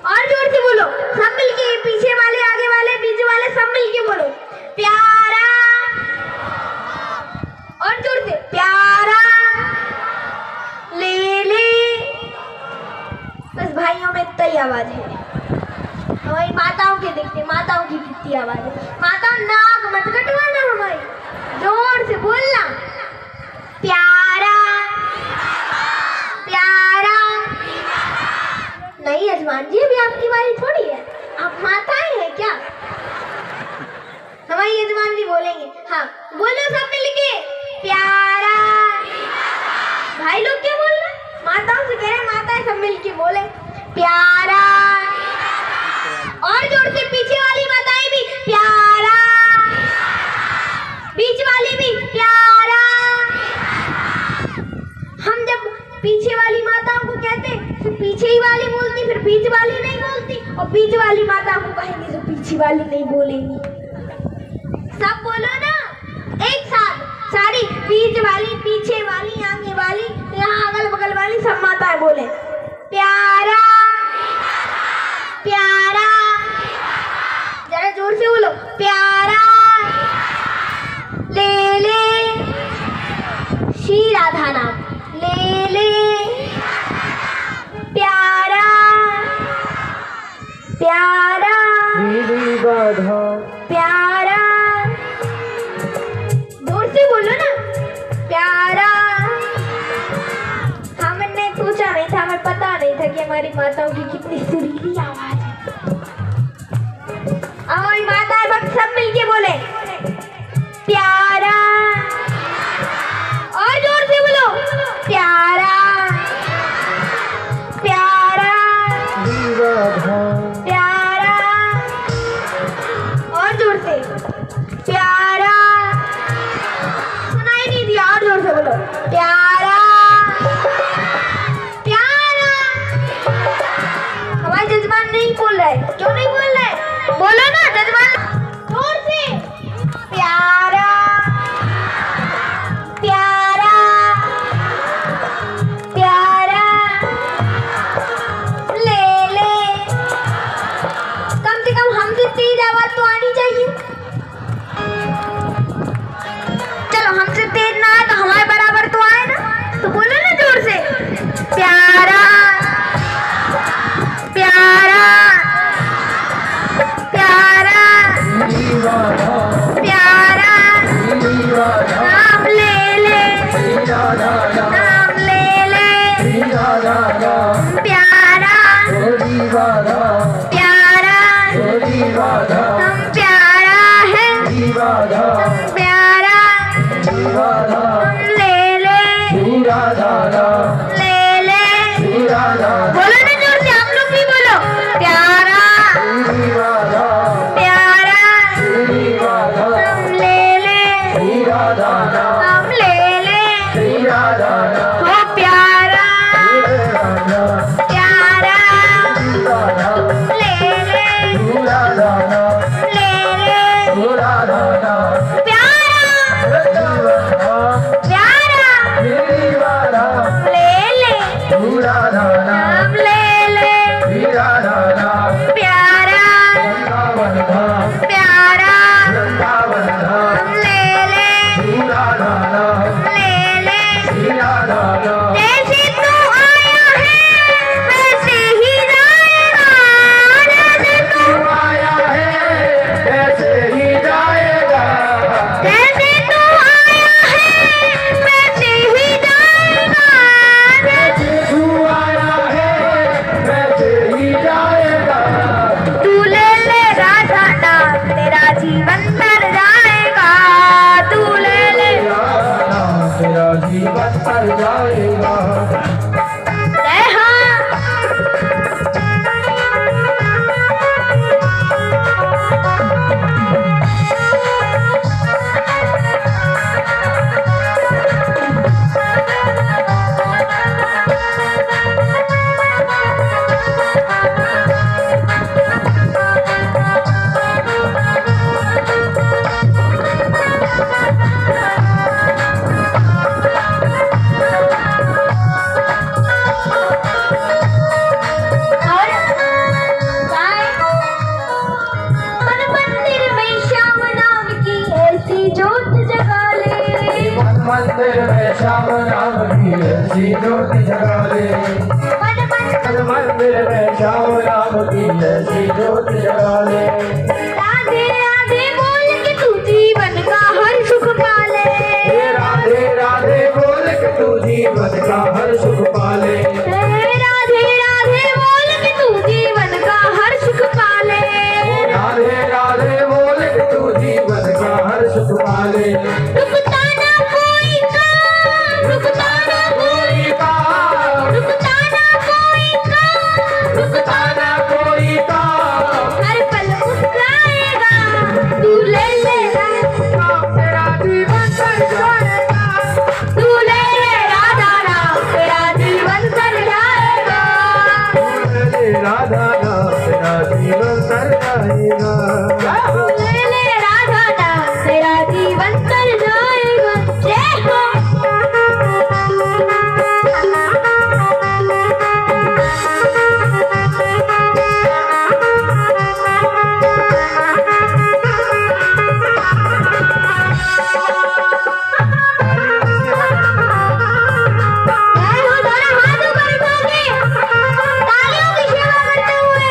और जोर से बोलो, सब मिलके, पीछे वाले, आगे वाले, बीच वाले, सब मिलके बोलो, प्यारा। और जोर से, प्यारा। ले ले। बस भाइयों में इतना ही आवाज है। हमारी माताओं के देखते, माताओं की कितनी आवाज है। माता नाक मत कटवाना हमारी, जोर से बोलना, प्यारा प्यारा। नहीं यजमान जी, अभी आपकी बारी थोड़ी है, आप माताएं हैं क्या? हमारे यजमान जी बोलेंगे। हाँ बोलो सब मिलके, प्यारा। भाई लोग क्या बोल रहे? माताओं से कह रहे, माताएं सब मिलके बोले, प्यारा। और जोर से पीछे वाली माताएं भी, प्यारा। बीच वाली भी, प्यारा। हम जब पीछे वाली माताओं को कहते तो पीछे ही वाली बोलती, फिर बीच वाली नहीं बोलती, और बीच वाली माताओं को कहेंगे तो पीछे वाली नहीं बोलेंगी। सब बोलो ना एक साथ, सारी बीच वाली, पीछे वाली, आगे वाली, यहाँ अगल बगल वाली सब माताएं बोले, प्यारा प्यारा। जरा जोर से बोलो, प्यारा। ले ले श्री राधा नाम, ले ले प्यारा प्यारा प्यारा। जोर से बोलो ना, प्यारा। हमने सोचा नहीं था, हमें पता नहीं था कि हमारी माताओं की कितनी सुरीली आवाज है। हमारी माताएं भक्त सब मिलके बोले, प्यारा। और जोर से बोलो, प्यारा प्यारा प्यारा। और जोर से, प्यारा। सुनाई नहीं दिया, और जोर से बोलो, प्यारा प्यारा। हमारे जजमान नहीं राधा प्यारा श्री राधा ले ले श्री राधा ले ले श्री राधा बोलो ना जोर से, आप लोग भी बोलो। प्यारा श्री राधा प्यारा श्री राधा हम ले ले श्री राधा हम ले ले श्री राधा हो प्यारा प्यारा ले ले श्री राधा ले ले श्री राधा प्यारा प्यारा श्री राधा ले ले श्री राधा हम ले ले श्री राधा प्यारा वृंदावन धाम प्यारा वृंदावन धाम हम ले ले श्री राधा ले ले श्री राधा जैसे तू आया है वैसे ही जाएगा, जैसे तू आया है ऐसे ही जाएगा जैसे तू आया है वैसे ही जाएगा, जैसे तू आया है वैसे ही जाएगा तू ले ले राधा नाम तेरा जीवन तर जाएगा, तू ले ले तेरा जीवन तर जाएगा जय हाँ। और गाय मन मंदिर में श्याम नाम की ऐसी जोत जगा ले, मन मंदिर में श्याम नाम की ऐसी ज्योति जगा ले मन मन मंदिर में श्याम नाम की ऐसी ज्योति जगा ले राधे राधे बोल के तू जीवन का हर सुख पाले, राधे राधे बोल के तू जीवन का हर सुख पाले राधे राधे बोल के तू जीवन का हर सुख पाले, राधे राधे बोल के तू जीवन का हर सुख पाले रुकता ना कोई काम, रुकता ना कोई कोई काम रुकता ना कोई काम, रुकता ना कोई काम हर पल मुस्कुराएगा, तू ले ले तेरा जीवन तर जाएगा तू ले ले राधा नाम तेरा जीवन तर जाएगा, राधा नाम तेरा जीवन तर जाएगा तू ले ले राधा नाम तेरा जीवन तर जाएगा। जय हो। जय हो, दोनों हाथ ऊपर उठाओगे, तालियों की सेवा करते हुए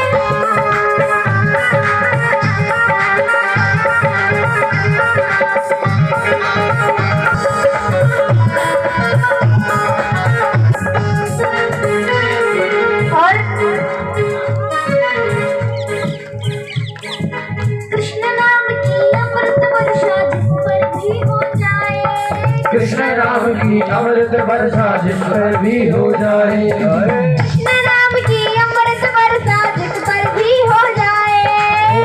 और कृष्ण नाम की अमृत वर्षा जिस पर भी हो जाए, कृष्ण राम की अमृत वर्षा जिस पर भी हो जाए कृष्ण नाम की अमृत वर्षा जिस पर भी हो जाए,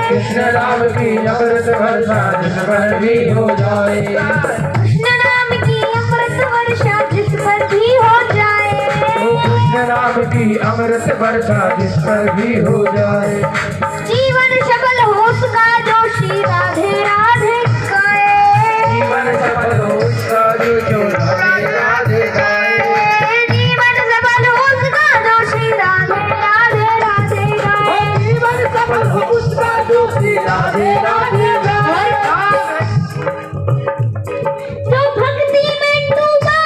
कृष्ण राम की अमृत वर्षा जिस पर भी हो जाए कृष्ण नाम की अमृत वर्षा जिस पर भी हो जाए, कृष्ण राम की अमृत वर्षा जिस पर भी हो जाए जीवन सफल हो उसका जो श्री राधे राधे गाए, जीवन सफल हो उसका जो राधे राधे गाए जीवन सफल हो उसका जो श्री राधे राधे राधे गाए, जीवन सफल हो उसका जो श्री राधे राधे गाए जो भक्ति में डूबा,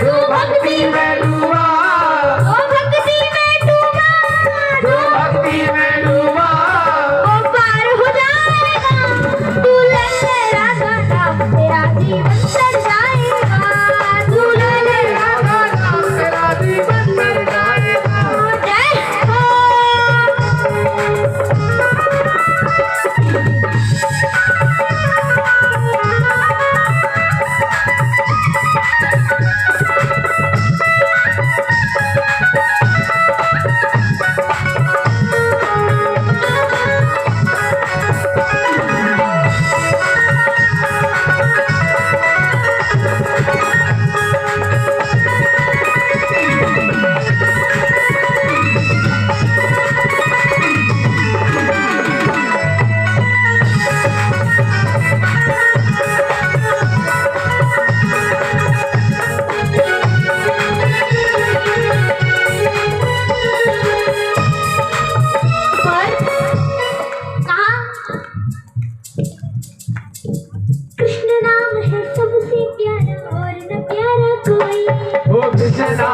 जो भक्ति में डूबा जो भक्ति में डूबा, जो भक्ति में डूबा वो पार हो जाएगा, तू ले ले राधा नाम तेरा जीवन तर जाएगा, तू ले ले राधा नाम तेरा जीवन तर जाएगा जय हो।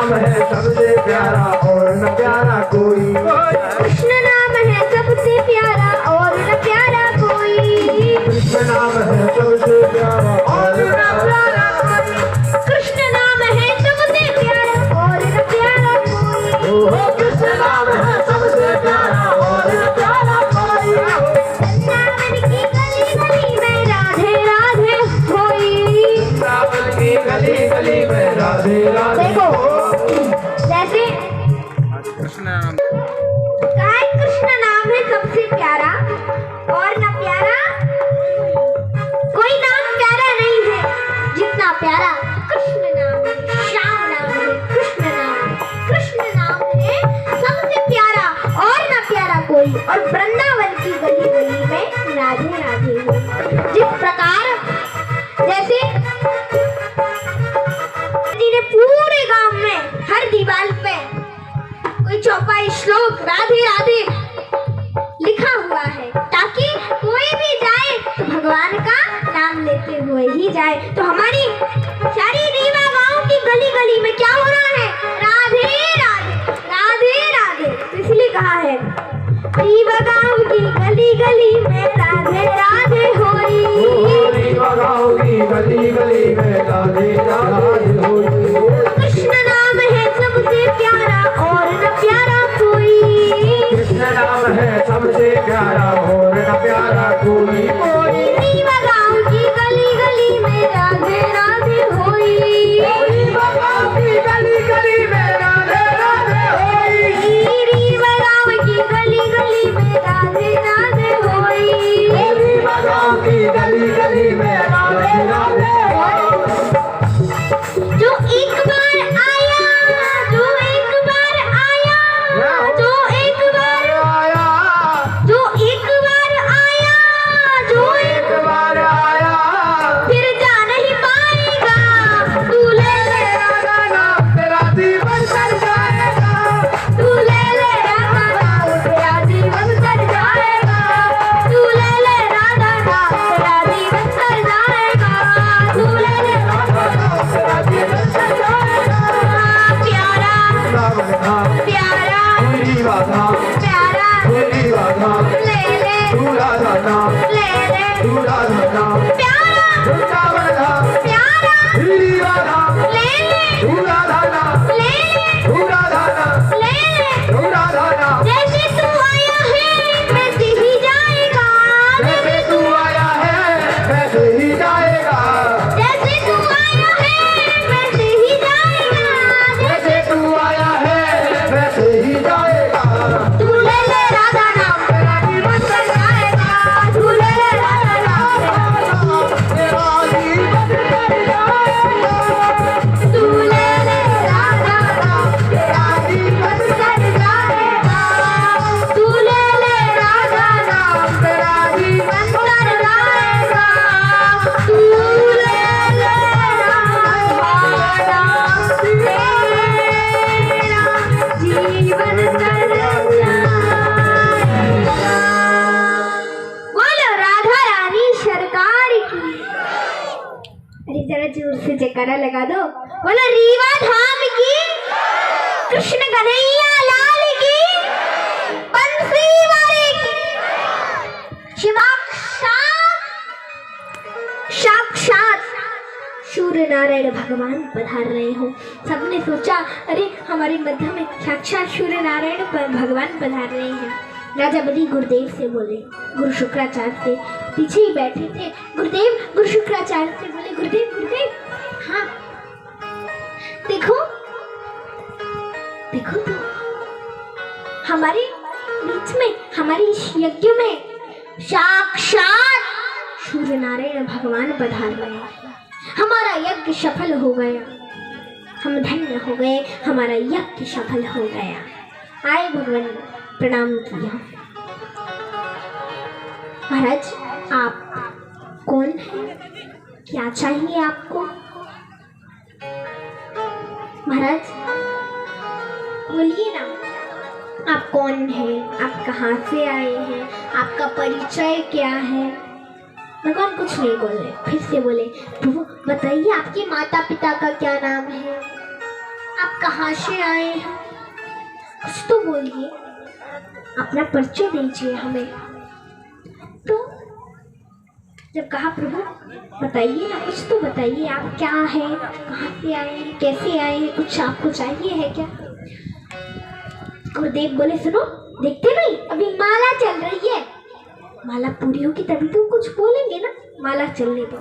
नाम है सबसे प्यारा और न प्यारा कोई। कृष्ण नाम है सबसे प्यारा और न प्यारा कोई। कृष्ण नाम है सबसे प्यारा और न प्यारा कोई। कृष्ण नाम है सबसे प्यारा और न प्यारा कोई। ओहो कृष्ण नाम है सबसे प्यारा और न प्यारा कोई। वृंदावन की गली गली में राधे राधे होई। वृंदावन की गली गली में राधे राधे। देखो जैसे कृष्ण नाम गाय कृष्ण नाम है सबसे प्यारा और न प्यारा कोई नाम प्यारा नहीं है जितना प्यारा कृष्ण नाम है। श्याम नाम है, कृष्ण नाम है सबसे प्यारा और न प्यारा कोई। और वृंदावन की गली गली में राधे राधे हो। जिस प्रकार जैसे जी ने पूरे गांव में हर दीवार पे कोई चौपाई श्लोक राधे राधे लिखा हुआ है ताकि कोई भी जाए तो भगवान का नाम लेते हुए ही जाए। तो हमारी सारी रीवा गांव की गली गली में क्या हो रहा है? राधे राधे राधे राधे। तो इसलिए कहा है रीवा गांव की गली गली में राधे राधे होई। रीवा गाँव की गली गली में राधे राधे होई। कृष्ण नाम है सबसे प्यारा और न प्यारा कोई। कृष्ण नाम है सबसे प्यारा और न प्यारा कोई। रीवा गांव की गली गली में राधे राधे होई। रीवा गाँव की गली गली में राधे राधे होई। रीवा गांव की गली गली में राधे राधे होई। रीवा गाँव की गली गली में राधे राधे होई। जो एक बार आया, जो एक बार आया, जो एक बार आया, जो एक बार आया, जो एक बार आया, फिर जा नहीं पाएगा। तू ले ले तेरा नाम तेरा जीवन कर जाएगा। तू ले ले राधा नाम तेरा जीवन कर जाएगा। तू ले ले राधा नाम तेरा जीवन कर जाएगा। तू ले ले राधा नाम तेरा जीवन कर जाएगा। प्यारा वृंदावन धाम, प्यारा रीवा धाम, प्यारा रीवा धाम, ले ले तू राधा नाम, ले ले तू राधा नाम, प्यारा वृंदावन धाम, प्यारा रीवा धाम, ले ले तू राधा नाम, ले ले तू राधा नाम, ले ले तू राधा नाम। जैसे तू आया है वैसे ही जाएगा। जैसे तू आया है वैसे ही जाएगा। जैसे तू आया है वैसे ही जाएगा। जैसे तू आया है वैसे ही जाएगा। तू ले ले राधा नाम तेरा जीवन कर जाएगा। तू ले ले राधा नाम तेरा जीवन कर जाएगा। तू ले ले राधा नाम तेरा जीवन कर जाएगा। तू ले ले राधा नाम तेरा जीवन कर जाएगा। तू ले ले राधा नाम तेरा जीवन कर जाएगा। बोलो राधा रानी सरकार की। अरे जरा जोर से जयकारा लगा दो। बोलो रीवा धाम की, कृष्ण कन्हैया लाल की, बंसी वाले की। साक्षात सूर्य नारायण भगवान पधार रहे हो। सबने सोचा अरे हमारे मध्य में साक्षात सूर्य नारायण भगवान पधार रहे हैं। राजा बलि गुरुदेव से बोले, गुरु शुक्राचार्य से पीछे ही बैठे थे। गुरुदेव गुरु शुक्राचार्य से बोले, गुरुदेव गुरुदेव हाँ देखो देखो तो हमारे बीच में, हमारे इस यज्ञ में साक्षात सूर्य नारायण भगवान पधार रहे हैं। हमारा यज्ञ सफल हो गया, हम धन्य हो गए, हमारा यज्ञ सफल हो गया। आए भगवान प्रणाम किया। महाराज आप कौन हैं? क्या चाहिए आपको? महाराज बोलिए ना, आप कौन हैं? आप कहाँ से आए हैं? आपका परिचय क्या है? भगवान कुछ नहीं बोले, फिर से बोले, प्रभु बताइए आपके माता पिता का क्या नाम है? आप कहाँ से आए हैं? कुछ तो बोलिए, अपना परिचय दीजिए हमें। तो जब कहा प्रभु बताइए ना, कुछ तो बताइए, आप क्या हैं, कहाँ से आए हैं, कैसे आए हैं, कुछ आपको चाहिए है क्या? गुरुदेव बोले सुनो, देखते नहीं अभी माला चल रही है, माला पूरी होगी तभी तो कुछ बोलेंगे ना, माला चलने दो।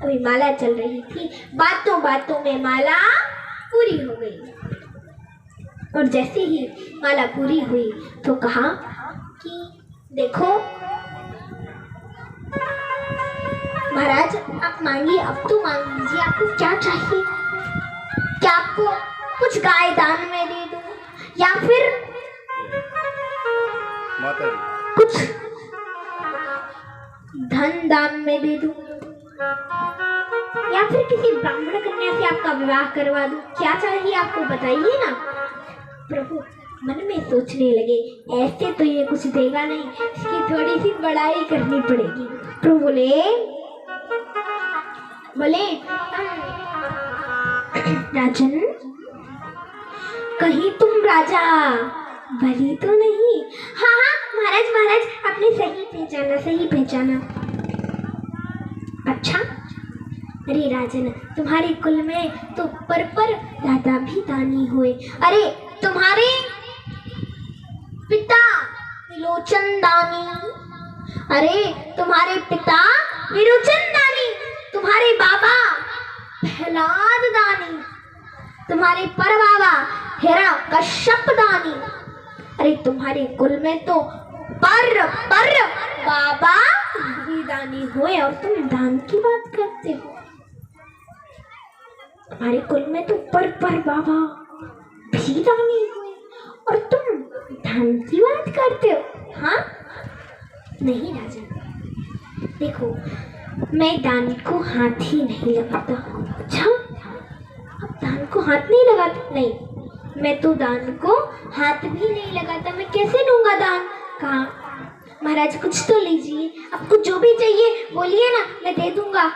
अभी माला चल रही थी, बातों बातों में माला पूरी हो गई। और जैसे ही माला पूरी हुई तो कहा कि देखो महाराज, आप मांगिए, अब तो मांग लीजिए, आपको क्या चाहिए? क्या आपको कुछ गाय दान में दे दूं, या फिर कुछ धन दान में दे दूं, या फिर किसी ब्राह्मण कन्या से आपका विवाह करवा दूं? क्या चाहिए आपको, बताइए ना। प्रभु मन में सोचने लगे, ऐसे तो ये कुछ देगा नहीं, इसकी थोड़ी सी बड़ाई करनी पड़ेगी। प्रभु बोले राजन, कहीं तुम राजा बलि तो नहीं? हाँ हाँ महाराज, महाराज आपने सही पहचाना, सही पहचाना। अच्छा, अरे राजन, तुम्हारे कुल में तो पर दादा भी दानी हुए। अरे तुम्हारे पिता विलोचन दानी, अरे तुम्हारे पिता विलोचन दानी, तुम्हारे बाबा प्रहलाद दानी, तुम्हारे परबाबा हिरा कश्यप दानी। अरे तुम्हारे कुल में तो पर बाबा भी दानी हुए और तुम दान की बात करते हो। तुम्हारे कुल में तो पर बाबा भी दानी हुए और तुम दान की बात करते हो। हाँ नहीं राजन, देखो मैं दान को हाथ ही नहीं लगाता। अच्छा, अब दान को हाथ नहीं लगाते? नहीं, मैं तो दान को हाथ भी नहीं लगाता, मैं कैसे दूंगा दान? कहा महाराज कुछ तो लीजिए, आपको जो भी चाहिए बोलिए ना, मैं दे दूंगा।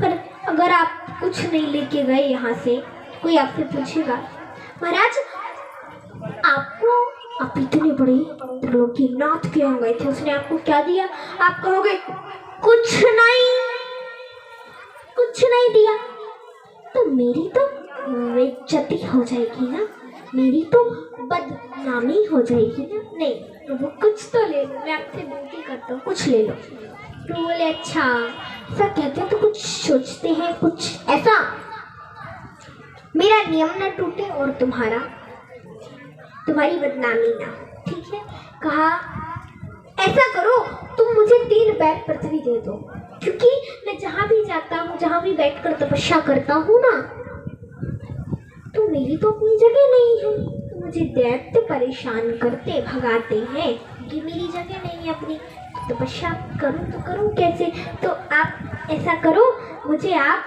पर अगर आप कुछ नहीं लेके गए यहाँ से, कोई आपसे पूछेगा महाराज आप इतने बड़े त्रिलोकीनाथ के यहाँ गए थे, उसने आपको क्या दिया? आप कहोगे कुछ नहीं दिया, तो मेरी तो बेइज्जती हो जाएगी ना, मेरी तो बदनामी हो जाएगी ना। नहीं प्रभु कुछ तो ले लो, मैं आपसे विनती करता हूँ, कुछ ले लो। तो बोले अच्छा ऐसा कहते हैं तो कुछ सोचते हैं, कुछ ऐसा मेरा नियम ना टूटे और तुम्हारी बदनामी ना हो, ठीक है? कहा ऐसा करो, तुम मुझे 3 पैर पृथ्वी दे दो, क्योंकि मैं जहाँ भी जाता हूँ, जहाँ भी बैठकर तपस्या करता हूँ ना, तो मेरी तो अपनी जगह नहीं है, तो मुझे दैत्य परेशान करते भगाते हैं कि मेरी जगह नहीं है अपनी, तपस्या करूँ तो करूँ कैसे? तो आप ऐसा करो, मुझे आप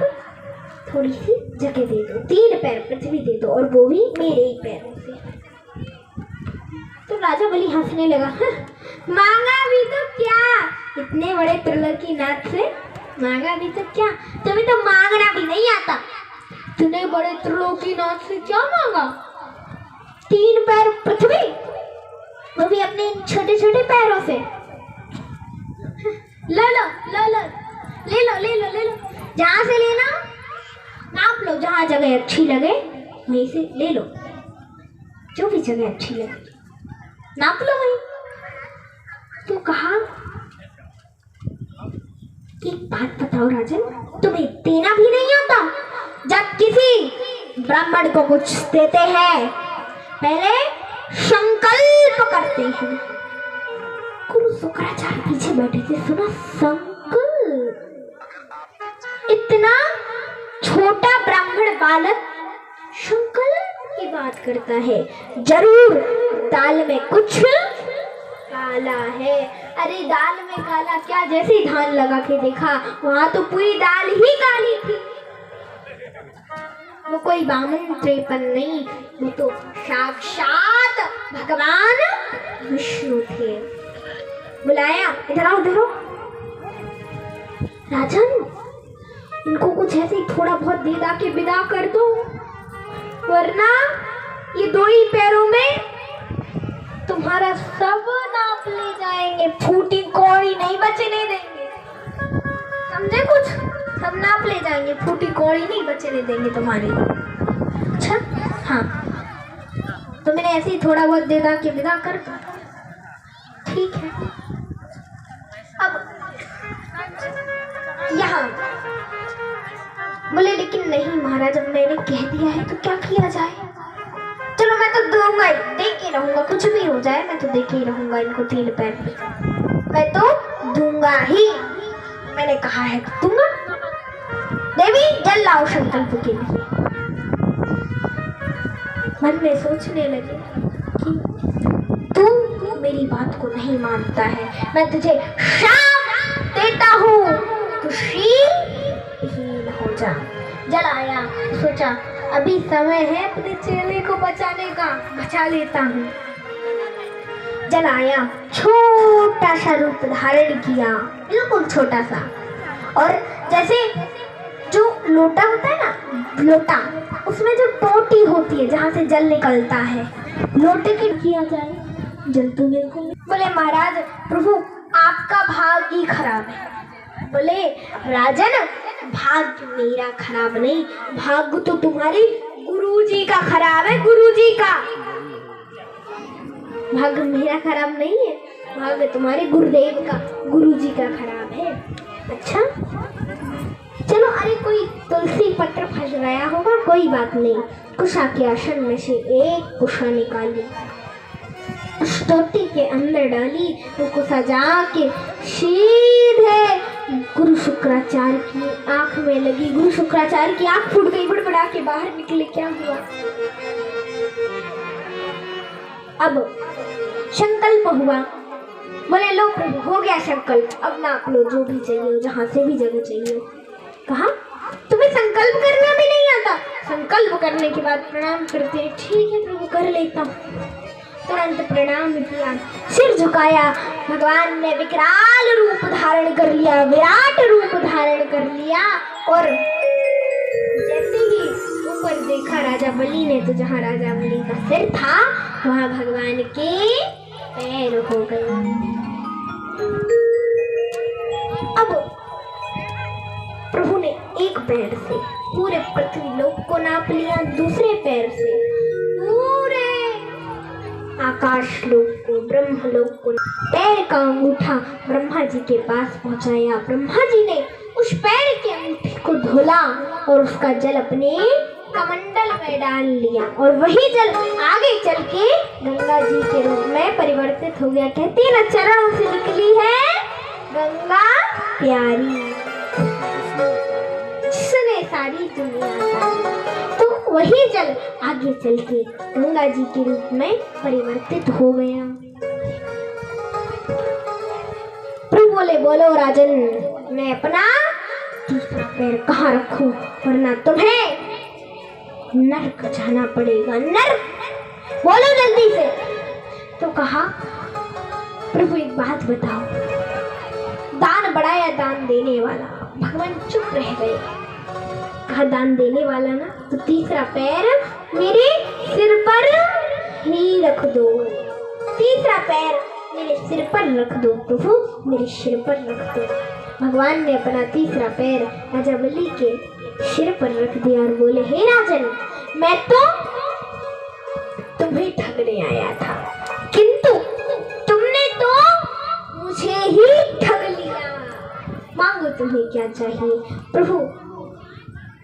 थोड़ी सी जगह दे दो, 3 पैर पृथ्वी दे दो, और वो भी मेरे ही पैरों से। तो राजा बलि हंसने लगा, मांगा भी तो क्या, इतने बड़े त्रिलोकीनाथ से मांगा भी तो क्या, तुम्हें तो मांगना भी नहीं आता, इतने बड़े त्रिलोकीनाथ से क्या मांगा? 3 पैर पृथ्वी, वो भी अपने छोटे छोटे पैरों से। ले लो, जहाँ से लेना नाप लो, जहाँ जगह अच्छी लगे वहीं से ले लो, जो भी जगह अच्छी लगे नाप लो वहीं। तो कहा कि बात बताओ राजन, तुम्हें देना भी नहीं आता? जब किसी ब्राह्मण को कुछ देते हैं पहले संकल्प करते हैं। गुरु शुक्राचार्य पीछे बैठे थे, सुना संकल्प, इतना छोटा ब्राह्मण बालक संकल्प की बात करता है, जरूर दाल में कुछ काला है। अरे दाल में काला क्या, जैसे ही धान लगा के देखा वहां तो पूरी दाल ही काली थी। वो कोई बामन त्रेपन नहीं, वो तो साक्षात भगवान विष्णु थे। बुलाया, इधर आओ इधर आओ। राजन इनको कुछ ऐसे ही थोड़ा बहुत दे दा के विदा कर दो। वरना ये दो ही पैरों में तुम्हारा सब नाप ले जाएंगे, फूटी कौड़ी नहीं बचने देंगे। समझे कुछ? सब नाप ले जाएंगे, फूटी कौड़ी नहीं बचने देंगे तुम्हारी। अच्छा हाँ, तो मैंने ऐसे ही थोड़ा बहुत दे दा के विदा कर दो, ठीक है। अब यहाँ बोले लेकिन नहीं महाराज, अब मैंने कह दिया है तो क्या किया जाए? चलो मैं तो दूंगा ही, दे के रहूंगा, कुछ भी हो जाए मैं तो दे के ही रहूंगा इनको 3 पैर पे, मैं तो दूंगा ही। मैंने कहा है तो दूंगा। देवी जल लाओ संकल्प के लिए। मन में सोचने लगे कि तू मेरी बात को नहीं मानता है, मैं तुझे शाप देता हूँ, तू शील हो जा। जल आया, सोचा अभी समय है अपने चेले को बचाने का, बचा लेता हूँ। जल आया, छोटा सा रूप धारण किया, बिल्कुल छोटा सा, और जैसे जो लोटा होता है ना, लोटा, उसमें जो टोटी होती है जहाँ से जल निकलता है, लोटे के किया जाए जल तो बिल्कुल। बोले महाराज प्रभु आपका भाग ही खराब है। बोले राजन भाग्य मेरा खराब नहीं, भाग्य तो तुम्हारी गुरुजी का खराब है, गुरुजी का। भाग्य मेरा खराब नहीं है, भाग्य तुम्हारे गुरुदेव का, गुरुजी का खराब है। अच्छा चलो, अरे कोई तुलसी पत्र फंस गया होगा, कोई बात नहीं। कुशा के आसन में से एक कुशा निकाली, उस टोटी के अंदर डाली, तो कुशा जाके सीधे गुरु शुक्राचार्य की आंख में लगी। गुरु शुक्राचार्य की आंख फूट गई, बड़बड़ा के बाहर निकले। क्या हुआ? अब संकल्प हुआ। बोले लो प्रभु हो गया संकल्प, अब नाप लो जो भी चाहिए, जहाँ से भी जगह चाहिए। कहा तुम्हें संकल्प करना भी नहीं आता? संकल्प करने के बाद प्रणाम करते हैं। ठीक है प्रभु कर लेता हूँ। तुरंत प्रणाम किया, सिर झुकाया। भगवान ने विकराल रूप धारण कर लिया, विराट रूप धारण कर लिया, और जैसे ही ऊपर देखा राजा बलि ने, तो जहाँ राजा बलि का सिर था वहाँ भगवान के पैर हो गए। अब प्रभु ने एक पैर से पूरे पृथ्वी लोक को नाप लिया, दूसरे पैर से पूरे आकाश लोक को, ब्रह्म लोक को। पैर का अंगूठा ब्रह्मा जी के पास पहुंचाया। ब्रह्मा जी ने उस पैर के अंगूठे को धोला और उसका जल अपने कमंडल में डाल लिया, और वही जल आगे चल के गंगा जी के रूप में परिवर्तित हो गया। कहती है ना, चरणों से निकली है गंगा प्यारी, जिसने सारी दुनिया सारी। तो वही जल आगे चल के गंगा जी के रूप में परिवर्तित हो गया। प्रभु बोले बोलो राजन, मैं अपना तीसरा पैर कहाँ रखूं, वरना तुम्हें नरक जाना पड़ेगा। नरक बोलो जल्दी से। तो कहा प्रभु एक बात बताओ, दान बड़ा या दान देने वाला? भगवान चुप रह गए। कहा दान देने वाला ना, तो तीसरा पैर मेरे सिर पर ही रख दो। तीसरा पैर मेरे सिर पर रख दो प्रभु, मेरे सिर पर रख दो। भगवान ने अपना तीसरा पैर राजा बलि के सिर पर रख दिया और बोले हे राजन, मैं तो तुम्हें ठगने आया था, किंतु तुमने तो मुझे ही ठग लिया। मांगो तुम्हें क्या चाहिए? प्रभु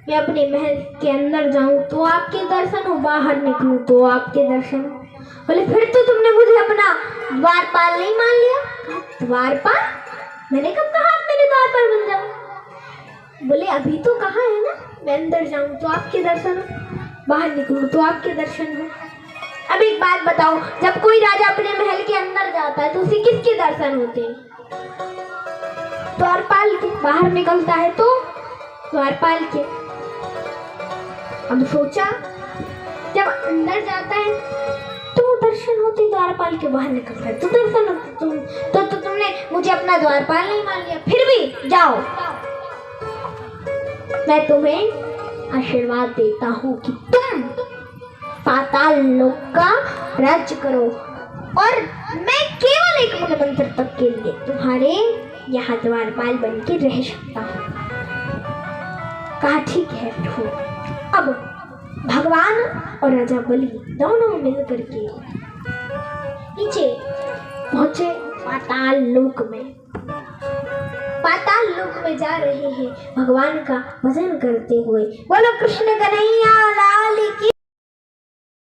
मैं अपने महल के अंदर जाऊं तो आपके दर्शन हो, बाहर निकलूं तो आपके दर्शन हो। बोले फिर तो तुमने मुझे अपना द्वारपाल नहीं मान लिया। द्वारपाल? मैंने कब कहा आप मेरे द्वारपाल बन जाओ? बोले अभी तो कहा है ना, मैं अंदर जाऊं तो आपके दर्शन हो, बाहर निकलूं तो आपके दर्शन हो। अब एक बात बताओ, जब कोई राजा अपने महल के अंदर जाता है तो उसे किसके दर्शन होते हैं? द्वारपाल के। बाहर निकलता है तो द्वारपाल के। अब सोचा जब अंदर जाता है तो दर्शन होते द्वारपाल के, बाहर निकलता है तो दर्शन होते। तो तुमने मुझे अपना द्वारपाल नहीं मान लिया। फिर भी जाओ, मैं तुम्हें आशीर्वाद देता हूँ कि तुम पाताल लोक का राज्य करो और मैं केवल एक मंत्र तक के लिए तुम्हारे यहाँ द्वारपाल बन के रह सकता हूँ। कहा ठीक है प्रभु। अब भगवान और राजा बलि दोनों मिलकर के नीचे पहुंचे पाताल लोक में। पाताल लोक में जा रहे हैं भगवान का भजन करते हुए। बोलो कृष्ण कन्हैया लाल की।